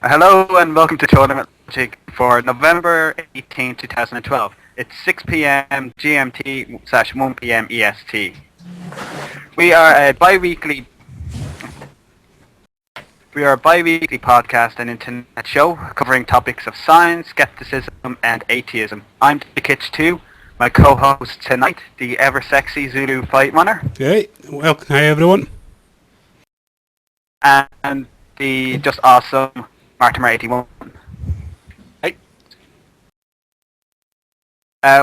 Hello and welcome to Tournament Logic for November 18, 2012. It's 6 p.m. GMT / 1 p.m. EST. We are a bi-weekly podcast and internet show covering topics of science, skepticism and atheism. I'm the Kitch 2, my co-host tonight, the ever-sexy Zulu fight runner. Hey, well, hi everyone. And the just awesome Martimer 81. Hey.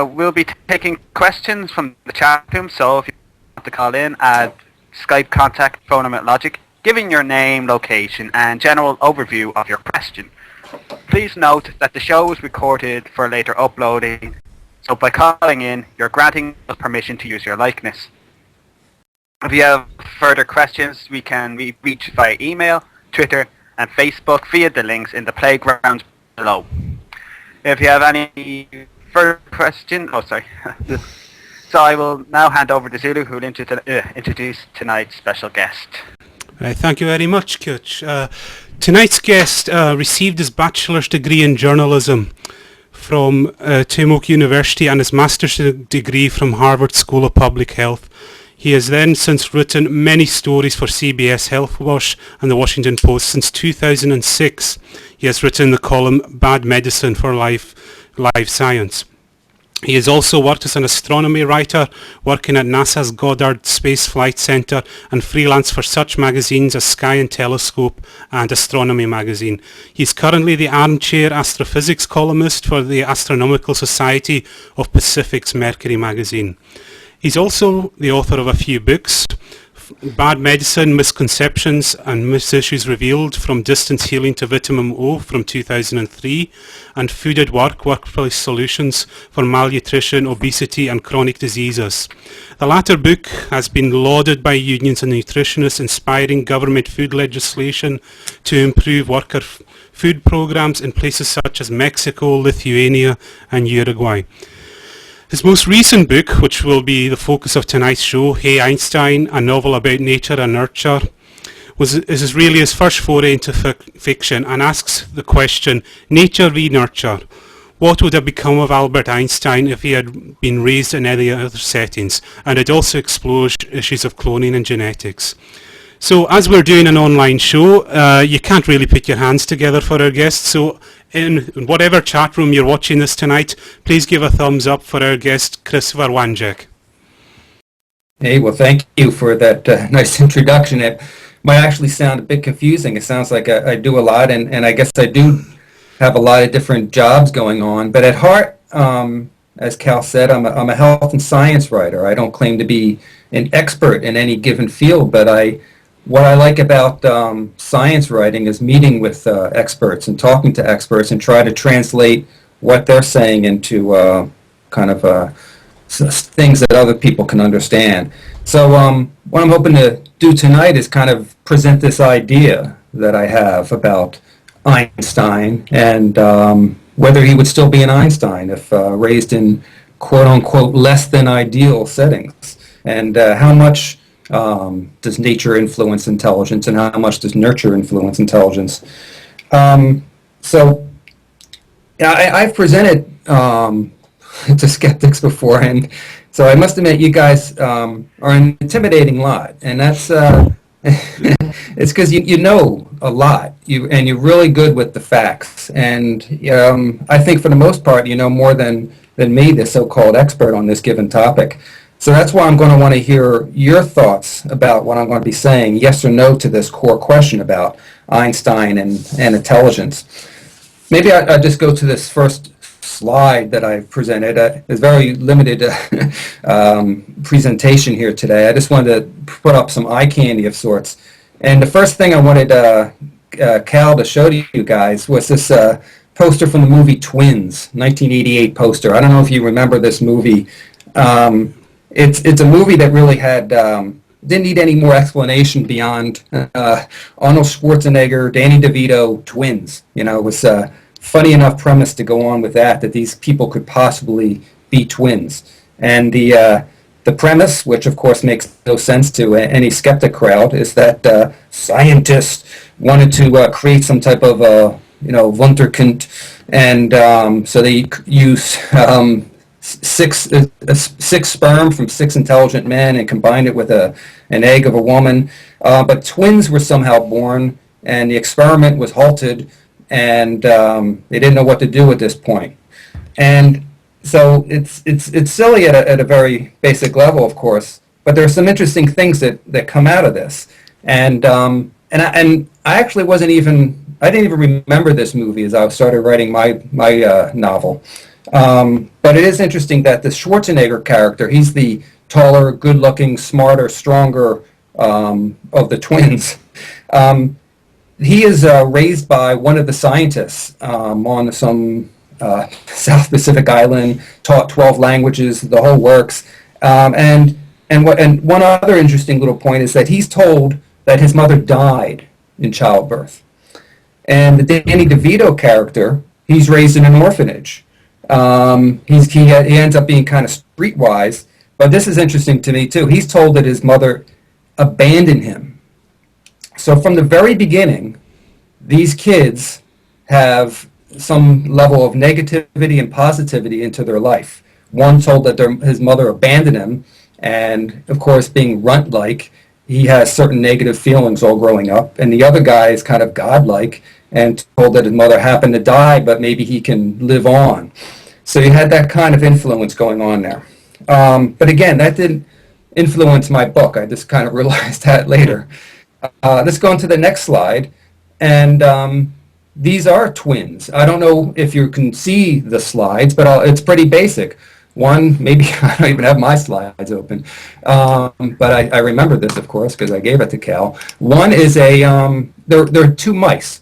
We'll be taking questions from the chat room, so if you want to call in, add Skype contact phone number Logic, giving your name, location, and general overview of your question. Please note that the show is recorded for later uploading, so by calling in, you're granting us permission to use your likeness. If you have further questions, we can reach via email, Twitter, and Facebook via the links in the playground below. If you have any further questions, so I will now hand over to Zulu, who will introduce tonight's special guest. Thank you very much, Coach. Tonight's guest received his bachelor's degree in journalism from Timok University and his master's degree from Harvard School of Public Health. He has then since written many stories for CBS Health Watch and the Washington Post. Since 2006, he has written the column Bad Medicine for Live Science. He has also worked as an astronomy writer, working at NASA's Goddard Space Flight Center, and freelance for such magazines as Sky and Telescope and Astronomy magazine. He is currently the armchair astrophysics columnist for the Astronomical Society of Pacific's Mercury magazine. He's also the author of a few books: Bad Medicine, Misconceptions and Misuses Revealed, From Distance Healing to Vitamin O from 2003, and Food at Work, Workplace Solutions for Malnutrition, Obesity and Chronic Diseases. The latter book has been lauded by unions and nutritionists, inspiring government food legislation to improve worker food programs in places such as Mexico, Lithuania and Uruguay. His most recent book, which will be the focus of tonight's show, Hey Einstein, a novel about nature and nurture, is really his first foray into fiction, and asks the question, nature v nurture. What would have become of Albert Einstein if he had been raised in any other settings? And it also explores issues of cloning and genetics. So as we're doing an online show, you can't really put your hands together for our guests. So in whatever chat room you're watching this tonight, please give a thumbs up for our guest, Christopher Wanjek. Hey, well, thank you for that nice introduction. It might actually sound a bit confusing. It sounds like I do a lot, and I guess I do have a lot of different jobs going on. But at heart, as Cal said, I'm a health and science writer. I don't claim to be an expert in any given field, but what I like about science writing is meeting with experts and talking to experts and try to translate what they're saying into things that other people can understand. So what I'm hoping to do tonight is kind of present this idea that I have about Einstein and whether he would still be an Einstein if raised in quote-unquote less than ideal settings, and how much does nature influence intelligence, and how much does nurture influence intelligence? I've presented to skeptics beforehand, so I must admit you guys are an intimidating lot, and that's it's because you know a lot, and you're really good with the facts, and I think for the most part you know more than me, the so-called expert on this given topic. So that's why I'm going to want to hear your thoughts about what I'm going to be saying, yes or no to this core question about Einstein and intelligence. Maybe I'll just go to this first slide that I've presented. It's very limited presentation here today. I just wanted to put up some eye candy of sorts. And the first thing I wanted Cal to show to you guys was this poster from the movie Twins, 1988 poster. I don't know if you remember this movie. It's a movie that really didn't need any more explanation beyond Arnold Schwarzenegger, Danny DeVito, twins. It was a funny enough premise to go on with that these people could possibly be twins. And the The premise, which of course makes no sense to any skeptic crowd, is that scientists wanted to create some type of Wunderkind, and so they use six sperm from six intelligent men and combined it with an egg of a woman. But twins were somehow born, and the experiment was halted, and they didn't know what to do at this point. And so it's silly at a very basic level, of course, but there are some interesting things that come out of this. And I actually I didn't even remember this movie as I started writing my novel. But it is interesting that the Schwarzenegger character, he's the taller, good-looking, smarter, stronger of the twins. He is raised by one of the scientists on some South Pacific island, taught 12 languages, the whole works. And one other interesting little point is that he's told that his mother died in childbirth. And the Danny DeVito character, he's raised in an orphanage. He ends up being kind of streetwise, but this is interesting to me too. He's told that his mother abandoned him. So from the very beginning, these kids have some level of negativity and positivity into their life. One told that his mother abandoned him, and of course, being runt-like, he has certain negative feelings all growing up. And the other guy is kind of godlike and told that his mother happened to die, but maybe he can live on. So you had that kind of influence going on there. But again, that didn't influence my book. I just kind of realized that later. Let's go on to the next slide. And these are twins. I don't know if you can see the slides, but it's pretty basic. One, maybe I don't even have my slides open, but I remember this, of course, because I gave it to Cal. One is there are two mice,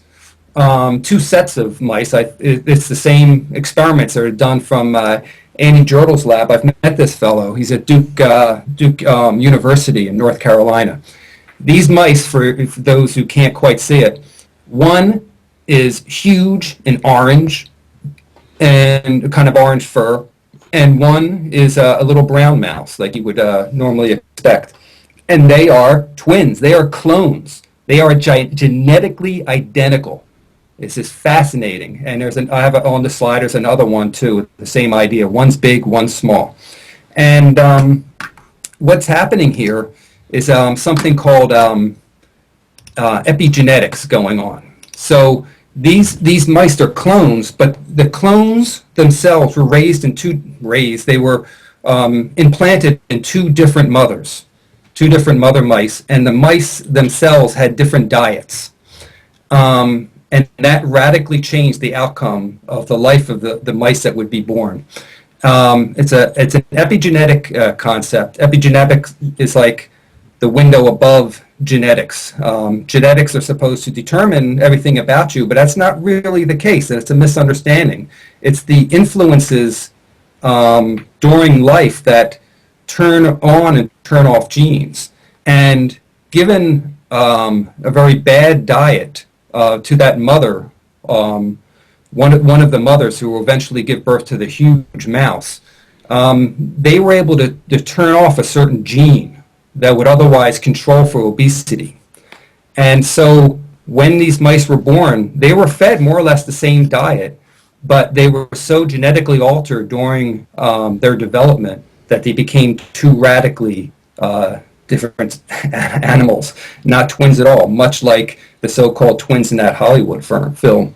two sets of mice. It's the same experiments that are done from Annie Jordel's lab. I've met this fellow. He's at Duke University in North Carolina. These mice, for those who can't quite see it, one is huge and orange and kind of orange fur, and one is a little brown mouse, like you would normally expect. And they are twins. They are clones. They are genetically identical. It's just fascinating. And I have on the slide, there's another one too, the same idea. One's big, one's small. And what's happening here is something called epigenetics going on. So these mice are clones, but the clones themselves were they were implanted in two different mothers, two different mother mice, and the mice themselves had different diets. And that radically changed the outcome of the life of the mice that would be born. It's an epigenetic concept. Epigenetics is like the window above genetics. Genetics are supposed to determine everything about you, but that's not really the case. It's a misunderstanding. It's the influences during life that turn on and turn off genes. And given a very bad diet to that mother, one of the mothers who will eventually give birth to the huge mouse, they were able to turn off a certain gene that would otherwise control for obesity. And so when these mice were born, they were fed more or less the same diet, but they were so genetically altered during their development that they became two radically different animals, not twins at all, much like the so-called twins in that Hollywood film.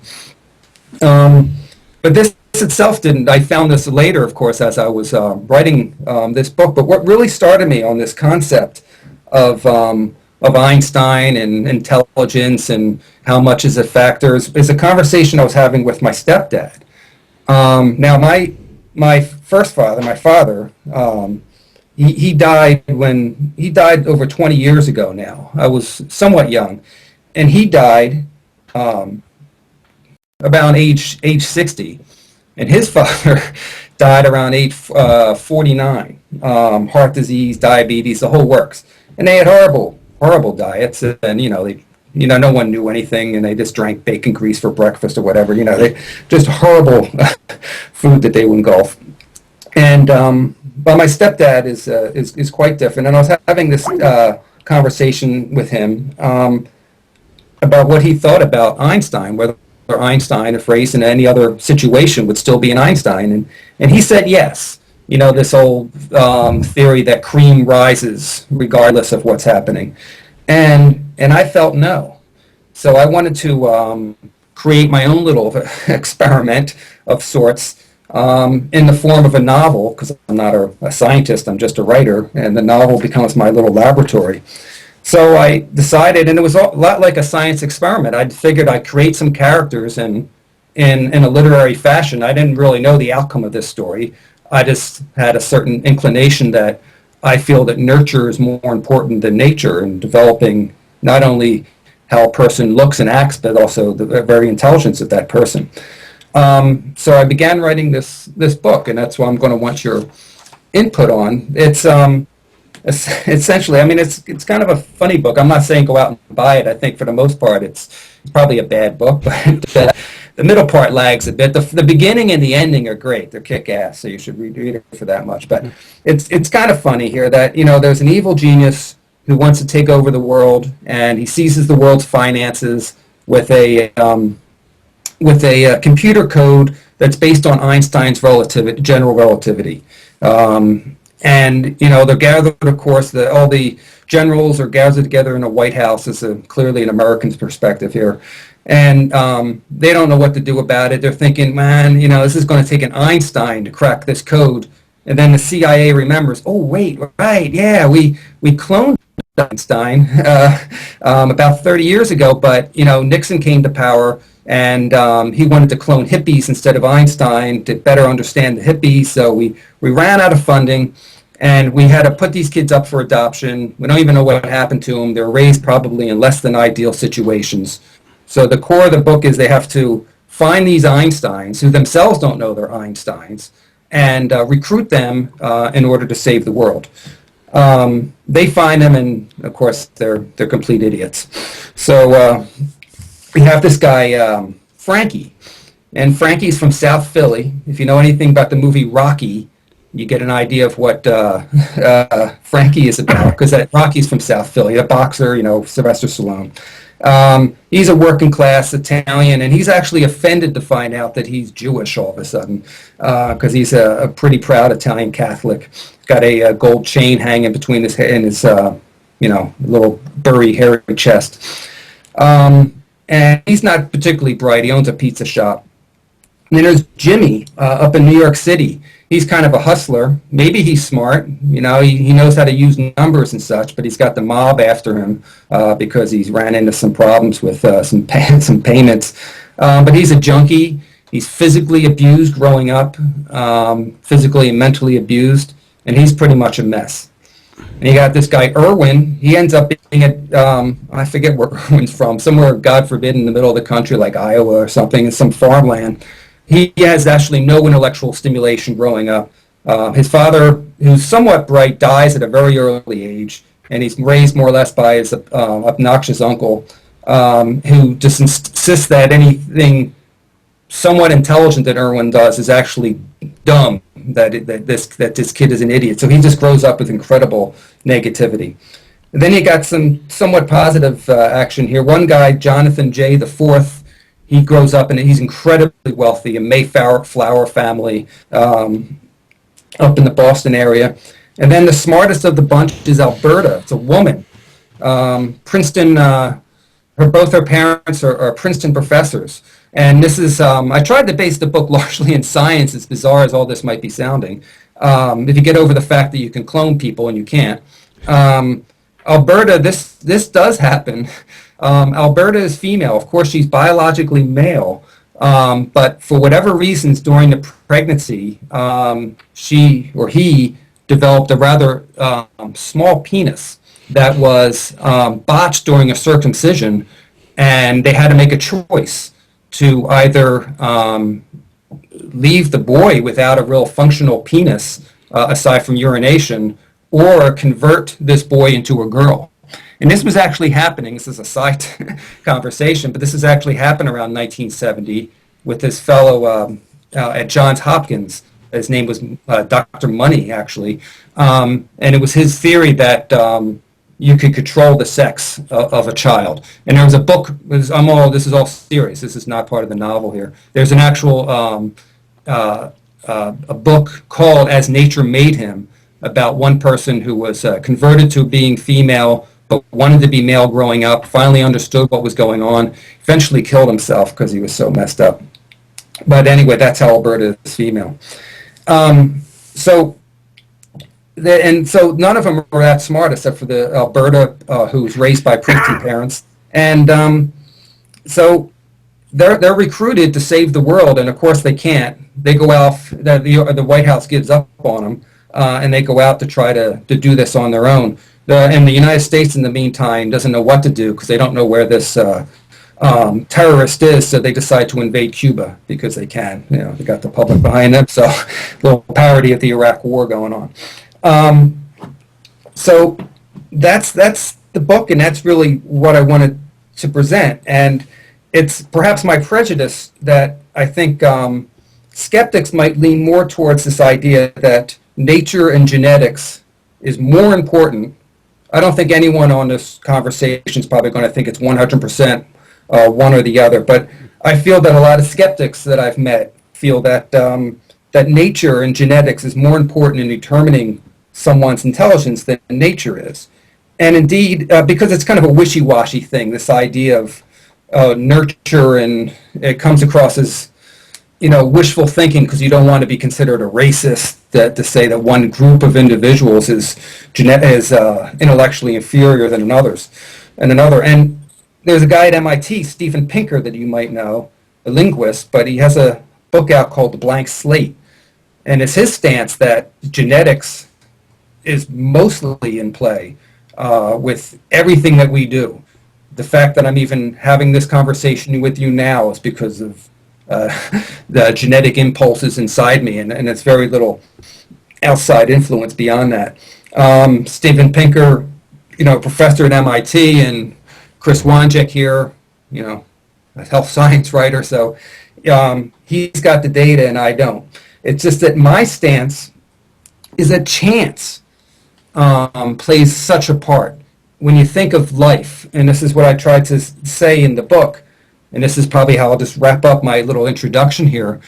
But this itself didn't. I found this later, of course, as I was writing this book. But what really started me on this concept of Einstein and intelligence and how much is a factor is a conversation I was having with my stepdad. Now, my first father, my father, he died over 20 years ago now. I was somewhat young, and he died about age 60. And his father died around age 49, heart disease, diabetes, the whole works. And they had horrible diets, and no one knew anything, and they just drank bacon grease for breakfast or whatever. They just horrible food that they would engulf. And but my stepdad is quite different, and I was having this conversation with him about what he thought about Einstein, whether Einstein, if raised in any other situation, would still be an Einstein, and he said yes. You know, this old theory that cream rises regardless of what's happening, and I felt no. So I wanted to create my own little experiment of sorts in the form of a novel, because I'm not a scientist, I'm just a writer, and the novel becomes my little laboratory. So I decided, and it was a lot like a science experiment. I figured I'd create some characters in a literary fashion. I didn't really know the outcome of this story. I just had a certain inclination that I feel that nurture is more important than nature in developing not only how a person looks and acts, but also the very intelligence of that person. So I began writing this book, and that's what I'm going to want your input on. It's essentially, I mean, it's kind of a funny book. I'm not saying go out and buy it. I think for the most part, it's probably a bad book, but the middle part lags a bit. The beginning and the ending are great. They're kick-ass, so you should read it for that much. But it's kind of funny here that, you know, there's an evil genius who wants to take over the world, and he seizes the world's finances with a computer code that's based on Einstein's general relativity. And, you know, they're gathered, of course, all the generals are gathered together in a White House. This is clearly an American's perspective here. And they don't know what to do about it. They're thinking, man, you know, this is going to take an Einstein to crack this code. And then the CIA remembers, oh, wait, right, yeah, we cloned Einstein about 30 years ago, but, you know, Nixon came to power, and he wanted to clone hippies instead of Einstein to better understand the hippies, so we ran out of funding, and we had to put these kids up for adoption. We don't even know what happened to them. They're raised probably in less than ideal situations. So the core of the book is they have to find these Einsteins, who themselves don't know they're Einsteins, and recruit them in order to save the world. They find them, and of course they're complete idiots. So we have this guy Frankie, and Frankie's from South Philly. If you know anything about the movie Rocky, you get an idea of what Frankie is about, because Rocky's from South Philly, a boxer, you know, Sylvester Stallone. He's a working class Italian, and he's actually offended to find out that he's Jewish all of a sudden, because he's a pretty proud Italian Catholic. He's got a gold chain hanging between his head and his, you know, little burry, hairy chest. And he's not particularly bright. He owns a pizza shop. And then there's Jimmy up in New York City. He's kind of a hustler. Maybe he's smart. You know, he knows how to use numbers and such, but he's got the mob after him because he's ran into some problems with some payments. But he's a junkie. He's physically abused growing up, physically and mentally abused, and he's pretty much a mess. And you got this guy, Irwin. He ends up being I forget where Irwin's from, somewhere, God forbid, in the middle of the country, like Iowa or something, in some farmland. He has actually no intellectual stimulation growing up. His father, who's somewhat bright, dies at a very early age, and he's raised more or less by his obnoxious uncle, who just insists that anything somewhat intelligent that Irwin does is actually dumb, that this kid is an idiot. So he just grows up with incredible negativity. And then you got some somewhat positive action here. One guy, Jonathan J. the Fourth, he grows up and he's incredibly wealthy, a Mayflower family up in the Boston area. And then the smartest of the bunch is Alberta. It's a woman. Princeton, both her parents are Princeton professors. And this is, I tried to base the book largely in science, as bizarre as all this might be sounding. If you get over the fact that you can clone people and you can't. Alberta, this does happen. Alberta is female. Of course, she's biologically male. But for whatever reasons during the pregnancy, she or he developed a rather small penis that was botched during a circumcision, and they had to make a choice to either leave the boy without a real functional penis, aside from urination, or convert this boy into a girl. And this was actually happening. This is a side conversation, but this has actually happened around 1970 with this fellow at Johns Hopkins his name was Dr. Money, actually. And it was his theory that you could control the sex of a child. And there was a book, this is all serious, this is not part of the novel here. There's an actual a book called As Nature Made Him, about one person who was converted to being female, but wanted to be male growing up, finally understood what was going on, eventually killed himself because he was so messed up. But anyway, that's how Alberta is female. So none of them are that smart except for the Alberta, who's raised by priestly parents. And so they're recruited to save the world, and of course they can't. They go out, the White House gives up on them, and they go out to try to do this on their own. And the United States, in the meantime, doesn't know what to do because they don't know where this terrorist is, so they decide to invade Cuba because they can. You know, they got the public behind them, so a little parody of the Iraq War going on. So that's the book, and that's really what I wanted to present. And it's perhaps my prejudice that I think skeptics might lean more towards this idea that nature and genetics is more important. I don't think anyone on this conversation is probably going to think it's 100% one or the other, but I feel that a lot of skeptics that I've met feel that that nature and genetics is more important in determining someone's intelligence than nature is. And indeed, because it's kind of a wishy-washy thing, this idea of nurture, and it comes across as, you know, wishful thinking because you don't want to be considered a racist, to say that one group of individuals is intellectually inferior than another. And there's a guy at MIT, Steven Pinker, that you might know, a linguist, but he has a book out called The Blank Slate. And it's his stance that genetics is mostly in play with everything that we do. The fact that I'm even having this conversation with you now is because of the genetic impulses inside me, and it's very little outside influence beyond that. Steven Pinker, you know, professor at MIT, and Chris Wanjek here, you know, a health science writer, so he's got the data and I don't. It's just that my stance is that chance plays such a part. When you think of life, and this is what I tried to say in the book, and this is probably how I'll just wrap up my little introduction here,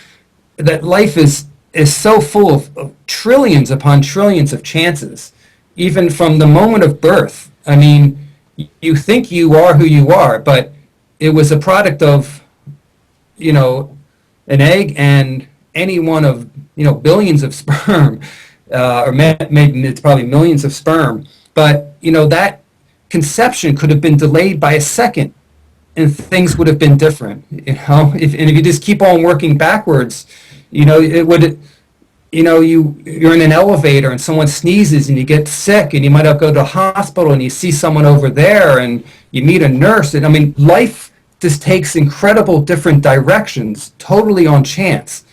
that life is so full of trillions upon trillions of chances, even from the moment of birth. I mean, you think you are who you are, but it was a product of, you know, an egg and any one of, you know, billions of sperm, or maybe it's probably millions of sperm. But, you know, that conception could have been delayed by a second, and things would have been different. You know, if you just keep on working backwards, you know, it would. You know, you're in an elevator and someone sneezes and you get sick, and you might go to a hospital and you see someone over there and you meet a nurse. And I mean, life just takes incredible different directions, totally on chance.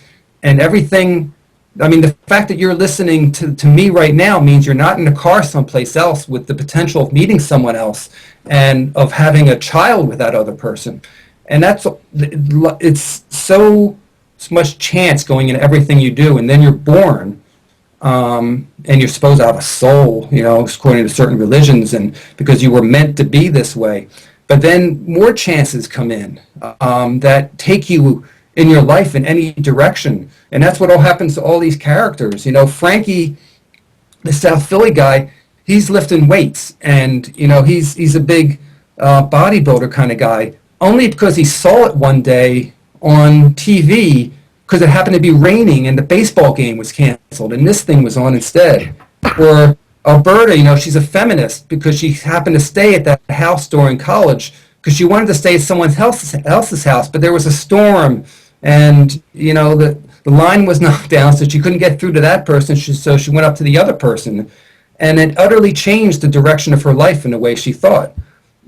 And everything, I mean, the fact that you're listening to me right now means you're not in a car someplace else with the potential of meeting someone else and of having a child with that other person. And it's so much chance going into everything you do, and then you're born, and you're supposed to have a soul, you know, according to certain religions, and because you were meant to be this way. But then more chances come in that take you in your life in any direction, and that's what all happens to all these characters. You know, Frankie, the South Philly guy, he's lifting weights, and you know, he's a big bodybuilder kind of guy, only because he saw it one day on TV because it happened to be raining and the baseball game was canceled and this thing was on instead. Or Alberta, you know, she's a feminist because she happened to stay at that house during college because she wanted to stay at someone else's house, but there was a storm and, you know, the line was knocked down, so she couldn't get through to that person, so she went up to the other person. And it utterly changed the direction of her life in the way she thought.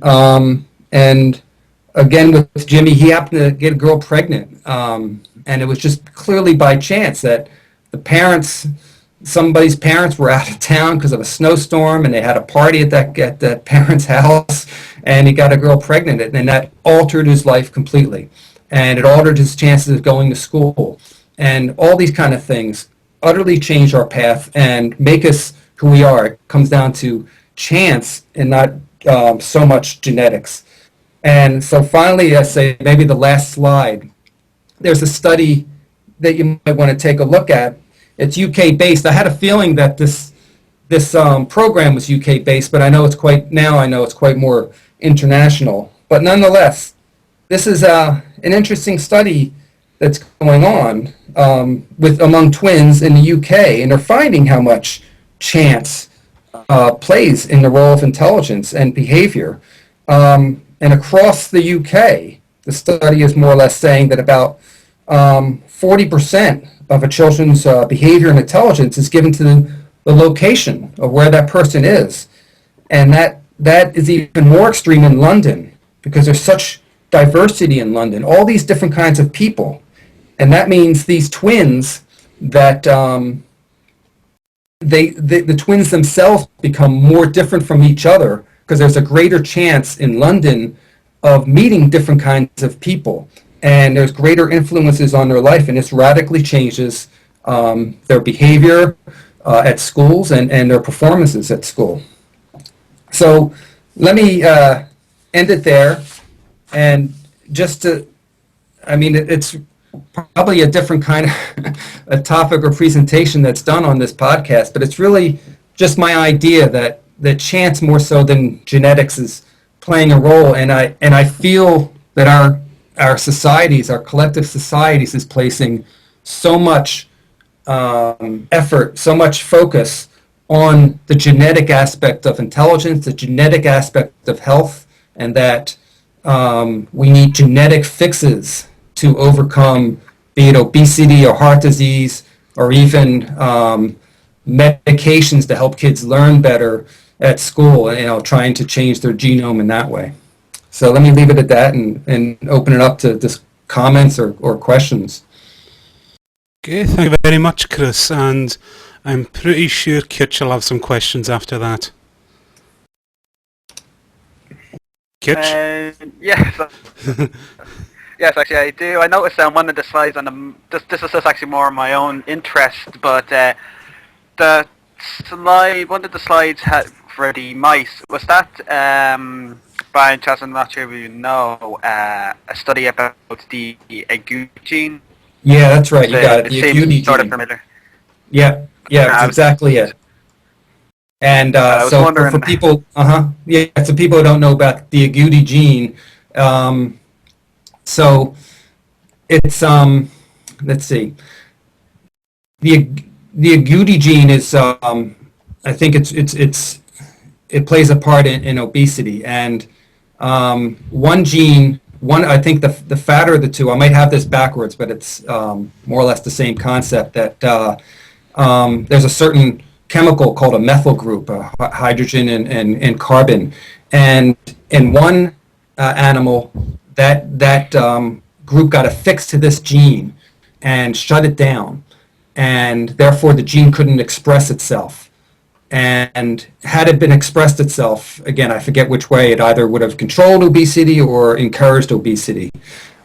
And again, with Jimmy, he happened to get a girl pregnant, and it was just clearly by chance that somebody's parents were out of town because of a snowstorm, and they had a party at that parent's house, and he got a girl pregnant, and that altered his life completely, and it altered his chances of going to school, and all these kind of things utterly change our path and make us who we are. It comes down to chance and not so much genetics. And so finally, I say maybe the last slide. There's a study that you might want to take a look at. It's UK based. I had a feeling that this program was UK based, but I know it's quite more international. But nonetheless, this is an interesting study that's going on among twins in the UK, and they're finding how much chance plays in the role of intelligence and behavior. And across the UK, the study is more or less saying that about 40% of a children's behavior and intelligence is given to the location of where that person is. And that is even more extreme in London, because there's such diversity in London, all these different kinds of people. And that means these twins that the twins themselves become more different from each other, because there's a greater chance in London of meeting different kinds of people. And there's greater influences on their life, and this radically changes their behavior at schools and their performances at school. So let me end it there. And just to, it's probably a different kind of a topic or presentation that's done on this podcast, but it's really just my idea that chance more so than genetics is playing a role. And I feel that our societies, our collective societies, is placing so much effort, so much focus on the genetic aspect of intelligence, the genetic aspect of health, and that we need genetic fixes to overcome, be it obesity or heart disease, or even medications to help kids learn better at school, trying to change their genome in that way. So let me leave it at that and open it up to just comments or questions. Okay, thank you very much, Chris, and I'm pretty sure Kitch will have some questions after that. Kitch? Yes. Yes, actually I do. I noticed on one of the slides, this is just actually more my own interest, but the slide, one of the slides had for the mice, was that, by chance, I'm not sure if you know, a study about the agouti gene? Yeah, that's right. You got it. The agouti gene. Sort of familiar. Yeah, that's exactly it. And so for people, so people who don't know about the agouti gene, so it's let's see, the agouti gene is I think it plays a part in obesity, and one gene. I think the fatter of the two, I might have this backwards, but it's more or less the same concept, that there's a certain chemical called a methyl group, hydrogen and carbon. And in one animal, that group got affixed to this gene and shut it down. And therefore, the gene couldn't express itself. And had it been expressed itself, again, I forget which way, it either would have controlled obesity or encouraged obesity.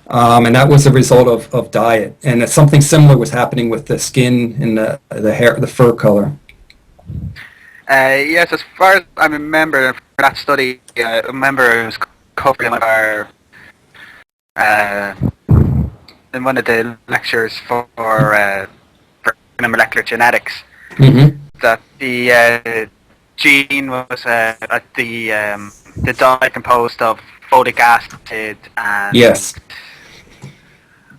And that was a result of diet. And something similar was happening with the skin and the hair, the fur color. Yes, as far as I remember for that study, I remember it was covered in in one of the lectures for molecular genetics. Mm-hmm. That the gene was the dye composed of folic acid, and yes,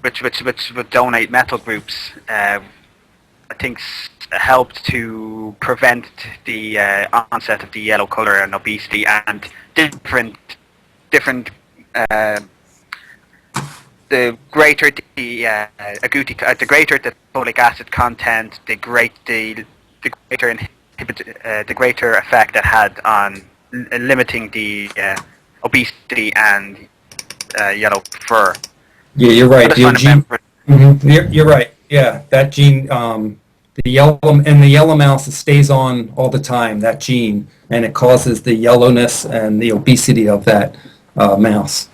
which would donate methyl groups. I think helped to prevent the onset of the yellow color and obesity, and different the greater the agouti, the greater the folic acid content, the greater the greater effect it had on limiting the obesity and yellow fur. Yeah, you're right. You're right. Yeah, that gene, the yellow mouse, it stays on all the time, that gene, and it causes the yellowness and the obesity of that mouse.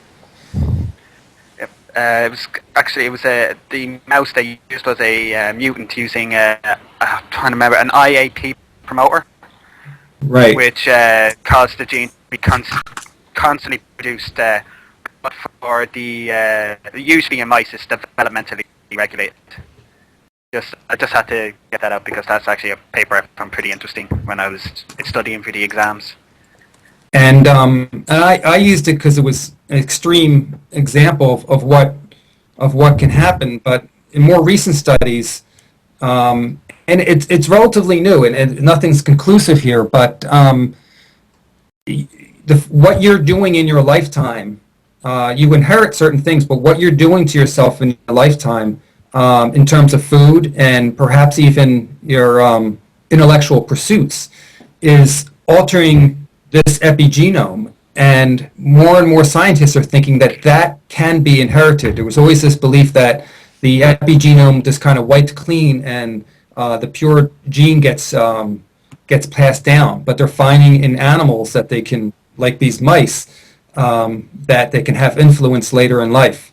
It was actually, it was the mouse they used was a mutant using, I'm trying to remember, an IAP promoter, Right. which caused the gene to be constantly produced, but for the usually in mice it's developmentally regulated. I just had to get that out because that's actually a paper I found pretty interesting when I was studying for the exams. And I used it because it was an extreme example of what can happen. But in more recent studies, and it's relatively new, and nothing's conclusive here. But what you're doing in your lifetime, you inherit certain things, but what you're doing to yourself in your lifetime, in terms of food and perhaps even your intellectual pursuits, is altering this epigenome, and more scientists are thinking that can be inherited. There was always this belief that the epigenome just kind of wiped clean and the pure gene gets passed down, but they're finding in animals that they can, like these mice, that they can have influence later in life.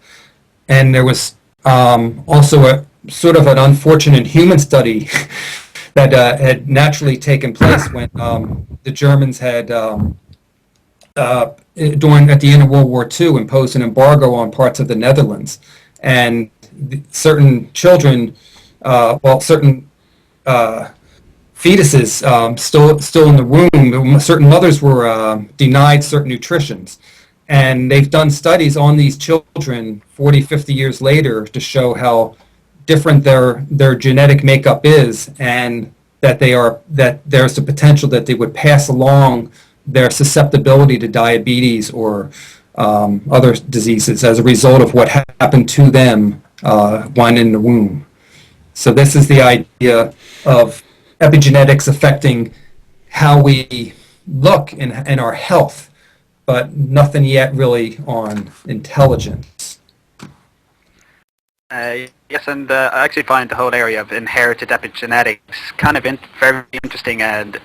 And there was also a sort of an unfortunate human study that had naturally taken place when the Germans had, at the end of World War II, imposed an embargo on parts of the Netherlands, and certain children, certain fetuses still in the womb, certain mothers were denied certain nutritions. And they've done studies on these children 40, 50 years later to show how different their genetic makeup is, and that there's the potential that they would pass along their susceptibility to diabetes or other diseases as a result of what happened to them when in the womb. So this is the idea of epigenetics affecting how we look and our health, but nothing yet really on intelligence. Yes, and I actually find the whole area of inherited epigenetics kind of very interesting, and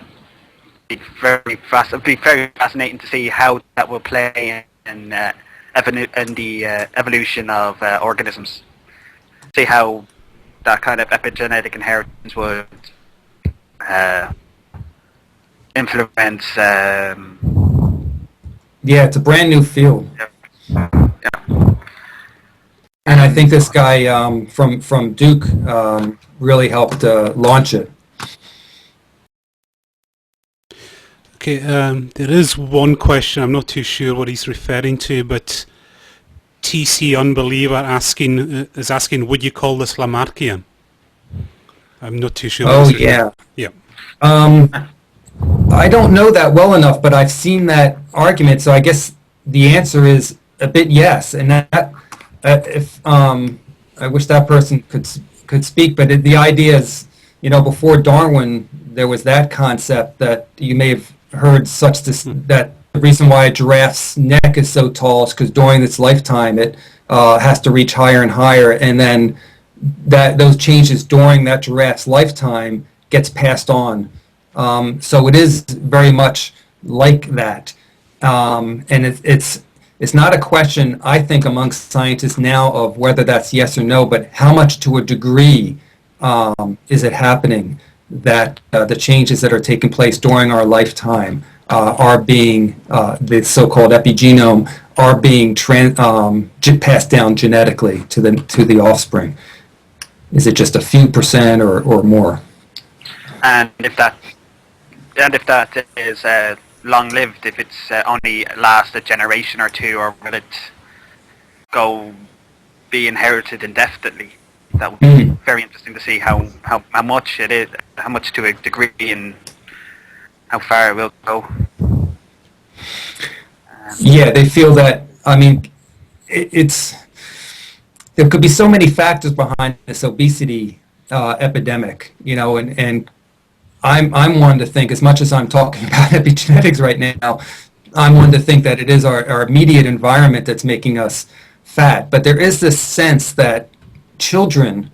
it'd be very fascinating to see how that will play in the evolution of organisms. See how that kind of epigenetic inheritance would influence. Yeah, it's a brand new field. Yeah. And I think this guy from Duke really helped launch it. Okay, there is one question. I'm not too sure what he's referring to, but TC Unbeliever is asking, would you call this Lamarckian? I'm not too sure. Oh, yeah. Yeah. I don't know that well enough, but I've seen that argument, so I guess the answer is a bit yes. And that if I wish that person could speak, but the idea is, before Darwin, there was that concept that you may have heard that the reason why a giraffe's neck is so tall is because during its lifetime it has to reach higher and higher, and then those changes during that giraffe's lifetime gets passed on. So it is very much like that, and it's not a question, I think, amongst scientists now of whether that's yes or no, but how much to a degree is it happening that the changes that are taking place during our lifetime are being, the so-called epigenome, are being passed down genetically to the offspring. Is it just a few percent or more? And if that is long-lived, if it's only last a generation or two, or will it be inherited indefinitely? That would be very interesting to see how much it is, how much to a degree, and how far it will go. Yeah, they feel that. I mean, there could be so many factors behind this obesity epidemic, and I'm one to think, as much as I'm talking about epigenetics right now, I'm one to think that it is our immediate environment that's making us fat. But there is this sense that children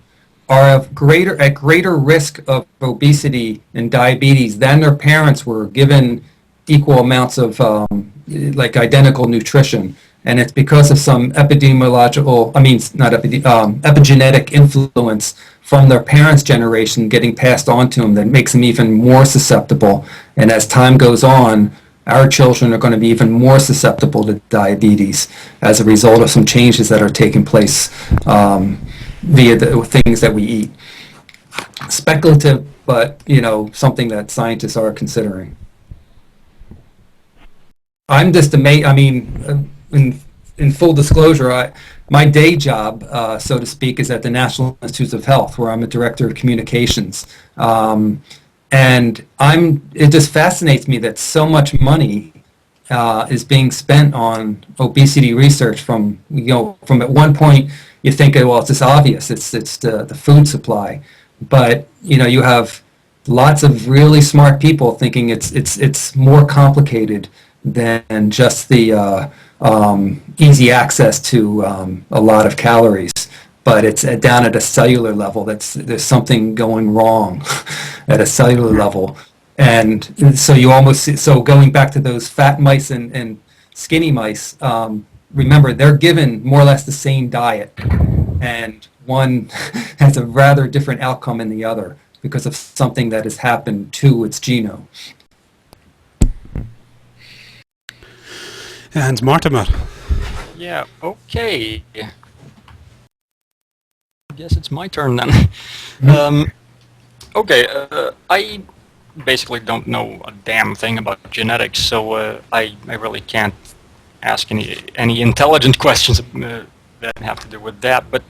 are at greater risk of obesity and diabetes than their parents were, given equal amounts of like identical nutrition. And it's because of some epigenetic influence from their parents' generation getting passed on to them that makes them even more susceptible. And as time goes on, our children are going to be even more susceptible to diabetes as a result of some changes that are taking place via the things that we eat. Speculative, but something that scientists are considering. I'm just amazed. I mean, in full disclosure, my day job, so to speak, is at the National Institutes of Health, where I'm a director of communications. And it just fascinates me that so much money is being spent on obesity research from at one point you think, well, it's just obvious, it's the food supply. But, you have lots of really smart people thinking it's more complicated than just the easy access to a lot of calories. But it's down at a cellular level. There's something going wrong at a cellular level. And so going back to those fat mice and skinny mice, remember, they're given more or less the same diet. And one has a rather different outcome than the other because of something that has happened to its genome. And Mortimer. Yeah, okay. I guess it's my turn then. Okay, I basically don't know a damn thing about genetics, so I really can't ask any intelligent questions that have to do with that. But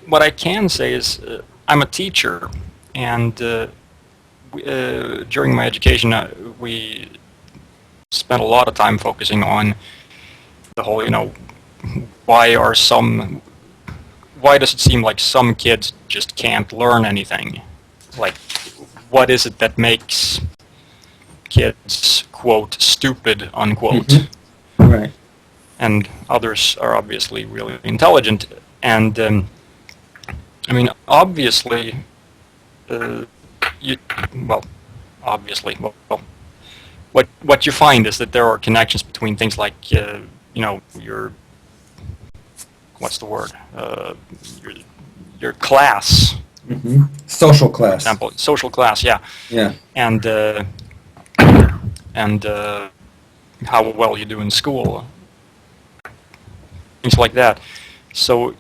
what I can say is I'm a teacher, and during my education we spent a lot of time focusing on the whole, why does it seem like some kids just can't learn anything? Like, what is it that makes kids, quote, stupid, unquote? Mm-hmm. Right. And others are obviously really intelligent. And, I mean, obviously, what you find is that there are connections between things like, your, what's the word? Your class. Mm-hmm. Social class. For example, social class, yeah. Yeah. And how well you do in school. Things like that. So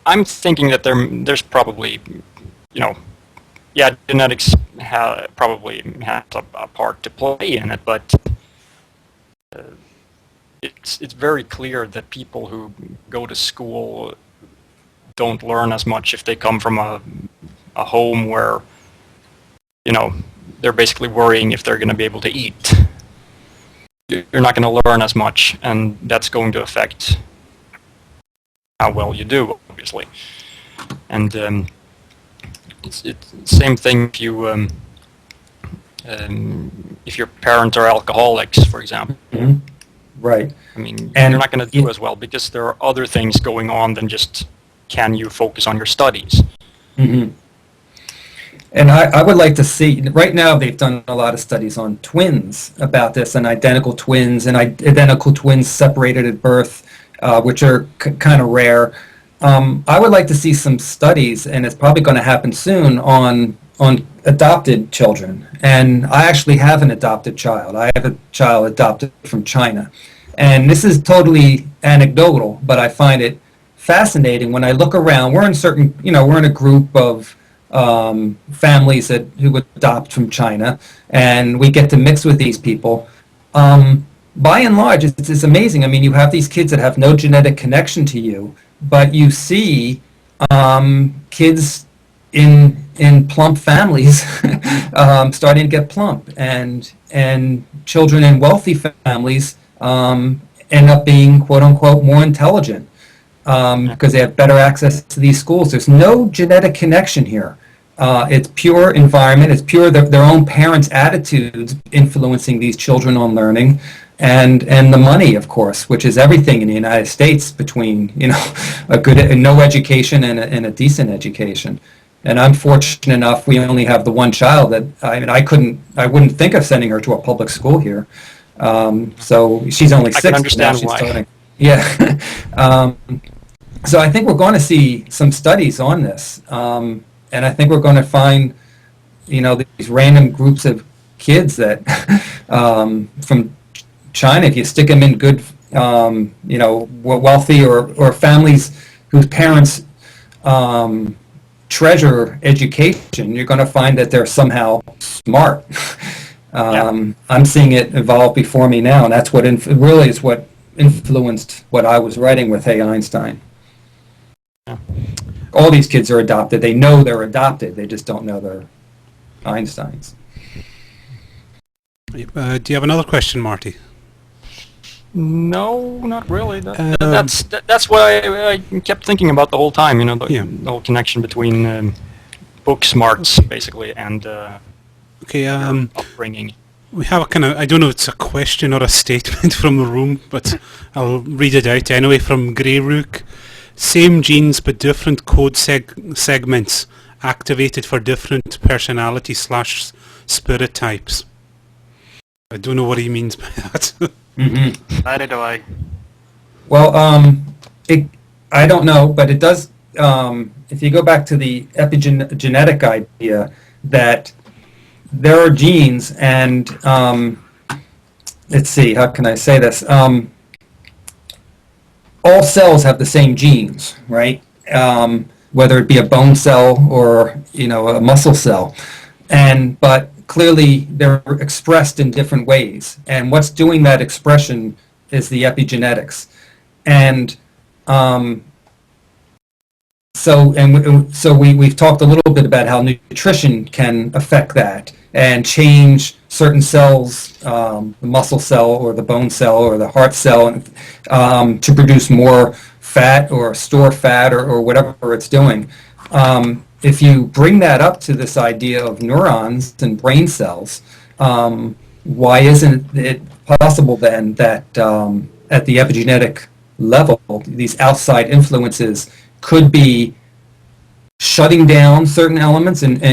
I'm thinking that there's probably, genetics probably has a part to play in it, but it's very clear that people who go to school don't learn as much if they come from a home where, they're basically worrying if they're going to be able to eat. You're not going to learn as much, and that's going to affect how well you do, obviously. And it's the same thing if your parents are alcoholics, for example. Mm-hmm. Right. I mean, you're not going to do as well because there are other things going on than just can you focus on your studies. Mm-hmm. And I would like to see, right now they've done a lot of studies on twins about this, and identical twins separated at birth, which are kind of rare. I would like to see some studies, and it's probably going to happen soon, on adopted children. And I actually have an adopted child. I have a child adopted from China. And this is totally anecdotal, but I find it fascinating when I look around. We're in a group of families who adopt from China, and we get to mix with these people. By and large, it's amazing. I mean, you have these kids that have no genetic connection to you, but you see kids in plump families starting to get plump, and children in wealthy families end up being, quote unquote, more intelligent because they have better access to these schools. There's no genetic connection here. It's pure environment. It's pure their own parents' attitudes influencing these children on learning, and the money, of course, which is everything in the United States between no education and a decent education. And I'm fortunate enough, we only have the one child that I wouldn't think of sending her to a public school here. So she's only 6. I can understand but now why. she's starting. Yeah. So I think we're going to see some studies on this, and I think we're going to find, these random groups of kids that from China, if you stick them in good, wealthy or families whose parents treasure education, you're going to find that they're somehow smart. I'm seeing it evolve before me now, and that's what really is what influenced what I was writing with Hey Einstein. Yeah. All these kids are adopted. They know they're adopted. They just don't know they're Einsteins. Do you have another question, Marty? No, not really. That's what I kept thinking about the whole time. The whole connection between book smarts, basically, and upbringing. We have a kind of, I don't know if it's a question or a statement from the room, but I'll read it out anyway from Grey Rook. Same genes but different code segments activated for different personality / spirit types. I don't know what he means by that. Mm-hmm. Neither do I. Well, I don't know, but it does, if you go back to the epigenetic idea that there are genes and, let's see, how can I say this? All cells have the same genes, right? Whether it be a bone cell or, a muscle cell. But clearly they're expressed in different ways. And what's doing that expression is the epigenetics. And so we've talked a little bit about how nutrition can affect that and change certain cells, the muscle cell or the bone cell or the heart cell, to produce more fat or store fat or whatever it's doing. If you bring that up to this idea of neurons and brain cells, why isn't it possible then that at the epigenetic level, these outside influences could be shutting down certain elements and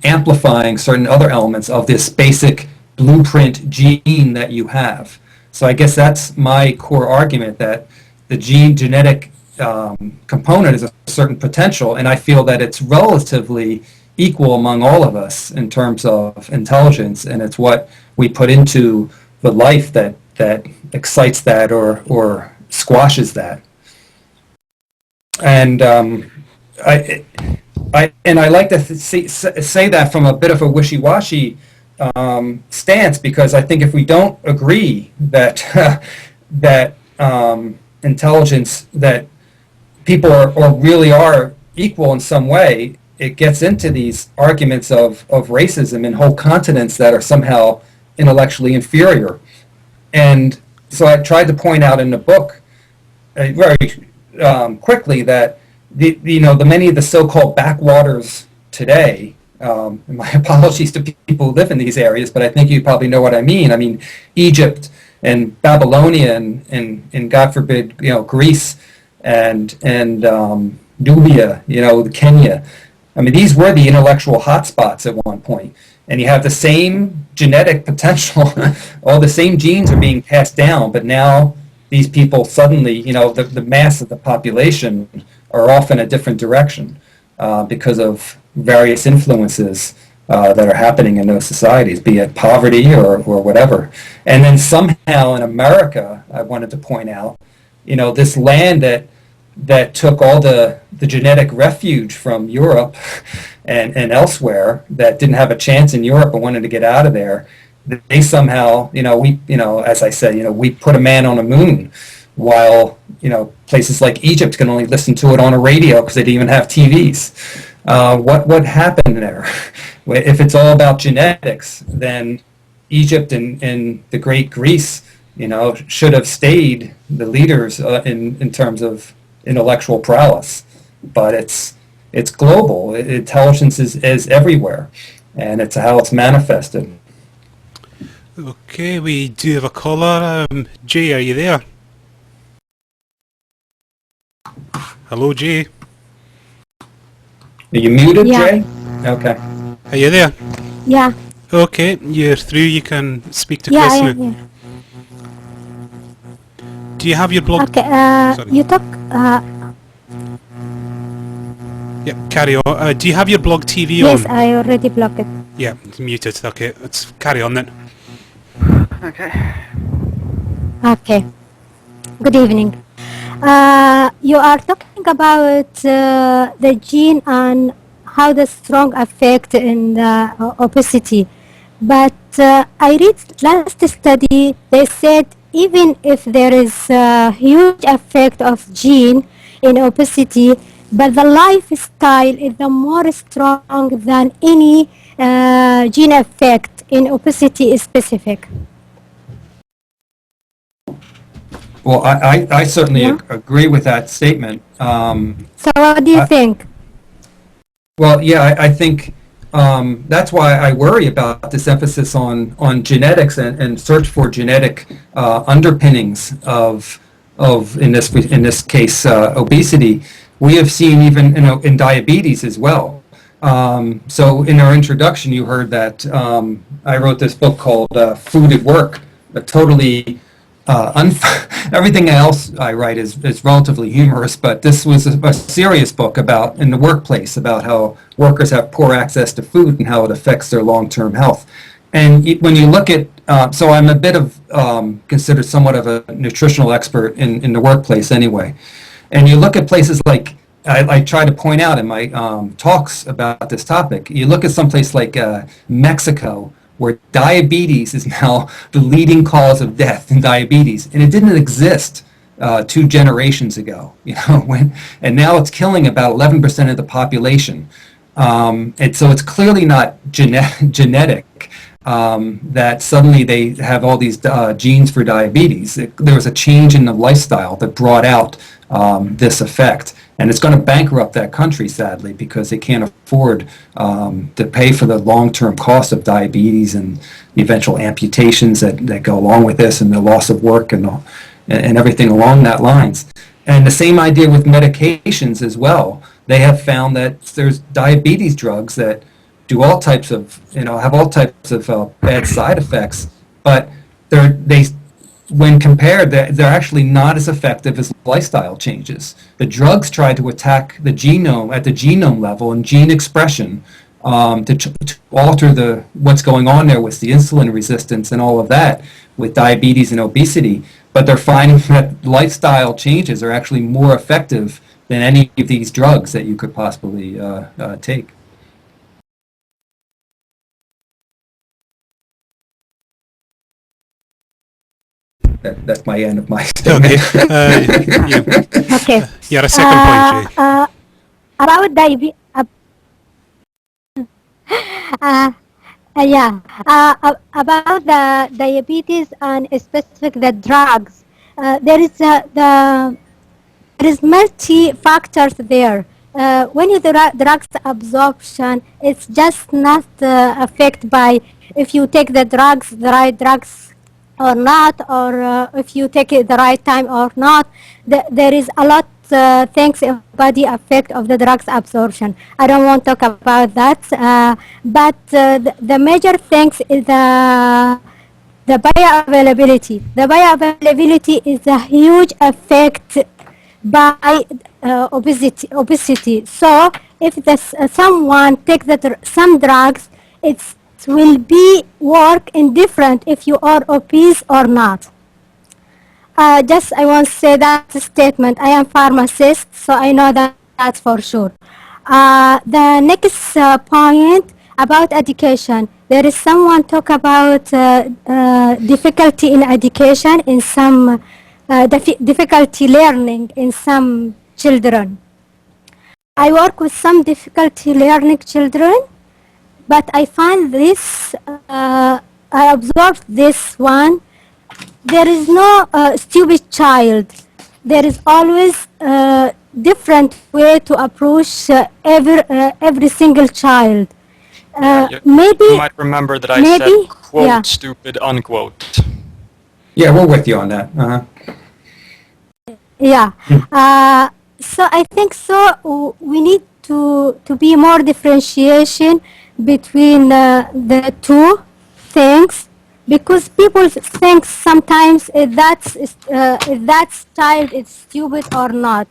amplifying certain other elements of this basic blueprint gene that you have? So I guess that's my core argument, that the genetic component is a certain potential, and I feel that it's relatively equal among all of us in terms of intelligence, and it's what we put into the life that excites that or squashes that. And I like to say that from a bit of a wishy-washy stance, because I think if we don't agree that that intelligence, that people are really are equal in some way, it gets into these arguments of racism and whole continents that are somehow intellectually inferior. And so I tried to point out in the book very quickly that the many of the so-called backwaters today, and my apologies to people who live in these areas, but I think you probably know what I mean. I mean, Egypt and Babylonia and God forbid, Greece and Nubia, Kenya. I mean, these were the intellectual hotspots at one point. And you have the same genetic potential, all the same genes are being passed down, but now these people suddenly, the mass of the population are off in a different direction because of various influences that are happening in those societies, be it poverty or whatever. And then somehow in America, I wanted to point out, this land that took all the genetic refuge from Europe and elsewhere, that didn't have a chance in Europe and wanted to get out of there, they somehow, as I said, we put a man on the moon, while, places like Egypt can only listen to it on a radio because they didn't even have TVs. What happened there? If it's all about genetics, then Egypt and the great Greece, should have stayed the leaders in terms of intellectual prowess. But it's global. Intelligence is everywhere, and it's how it's manifested. Okay, we do have a caller. Jay, are you there? Hello, Jay. Are you muted, Yeah. Jay? Okay. Are you there? Yeah. Okay, you're through. You can speak to Yeah, Chris I now. am here. Do you have your blog? Okay, Sorry. you talk, Yep, carry on. Do you have your blog TV yes, on? I already blocked it. Yeah, it's muted. Okay, let's carry on then. Okay. Okay, good evening. You are talking about the gene and how the strong effect in obesity. But I read last study, they said even if there is a huge effect of gene in obesity, but the lifestyle is the more strong than any gene effect in obesity specific. Well, I certainly Yeah. agree with that statement. So what do you I- think? Well, yeah, I think that's why I worry about this emphasis on genetics and search for genetic underpinnings of in this case obesity. We have seen even in diabetes as well. So in our introduction, you heard that I wrote this book called Food at Work, a totally everything else I write is relatively humorous, but this was a serious book about in the workplace about how workers have poor access to food and how it affects their long-term health. And when you look at, so I'm a bit of considered somewhat of a nutritional expert in the workplace anyway. And you look at places like I try to point out in my talks about this topic. You look at some place like Mexico, where diabetes is now the leading cause of death in diabetes, and it didn't exist 2 generations ago, and now it's killing about 11% of the population, and so it's clearly not genetic that suddenly they have all these genes for diabetes. There was a change in the lifestyle that brought out this effect. And it's going to bankrupt that country, sadly, because they can't afford to pay for the long-term cost of diabetes and the eventual amputations that go along with this and the loss of work and everything along that lines. And the same idea with medications as well. They have found that there's diabetes drugs that do all types of, have all types of bad side effects, but when compared, they're actually not as effective as lifestyle changes. The drugs try to attack the genome at the genome level and gene expression to alter what's going on there with the insulin resistance and all of that with diabetes and obesity. But they're finding that lifestyle changes are actually more effective than any of these drugs that you could possibly take. That's my end of my statement. Okay. Okay. You had a second point, Jay. About diabetes. About the diabetes and specific the drugs, there is multi factors there. When you drugs absorption, it's just not affected by if you take the right drugs or not, or if you take it the right time or not. There is a lot things about the effect of the drugs absorption. I don't want to talk about that, but the major things is the bioavailability. The bioavailability is a huge effect by obesity. So if someone takes some drugs, it will be work indifferent if you are obese or not. Just I want to say that statement. I am pharmacist, so I know that for sure. The next point about education. There is someone talk about difficulty in education in some difficulty learning in some children. I work with some difficulty learning children, but I find this, I observed this one, there is no stupid child. There is always a different way to approach every single child. Maybe You might remember that I said, quote, stupid, unquote. Yeah, we're with you on that. Yeah. So I think so we need to be more differentiation between the two things, because people think sometimes if that child is stupid or not.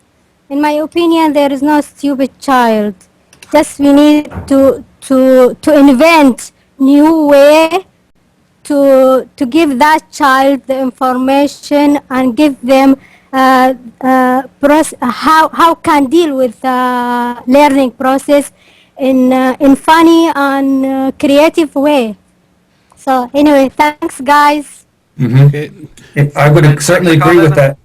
In my opinion, there is no stupid child. Just we need to invent new way to give that child the information and give them how can deal with the learning process in funny and creative way. So anyway, thanks guys. Okay. I would certainly Thanks for agree with calling.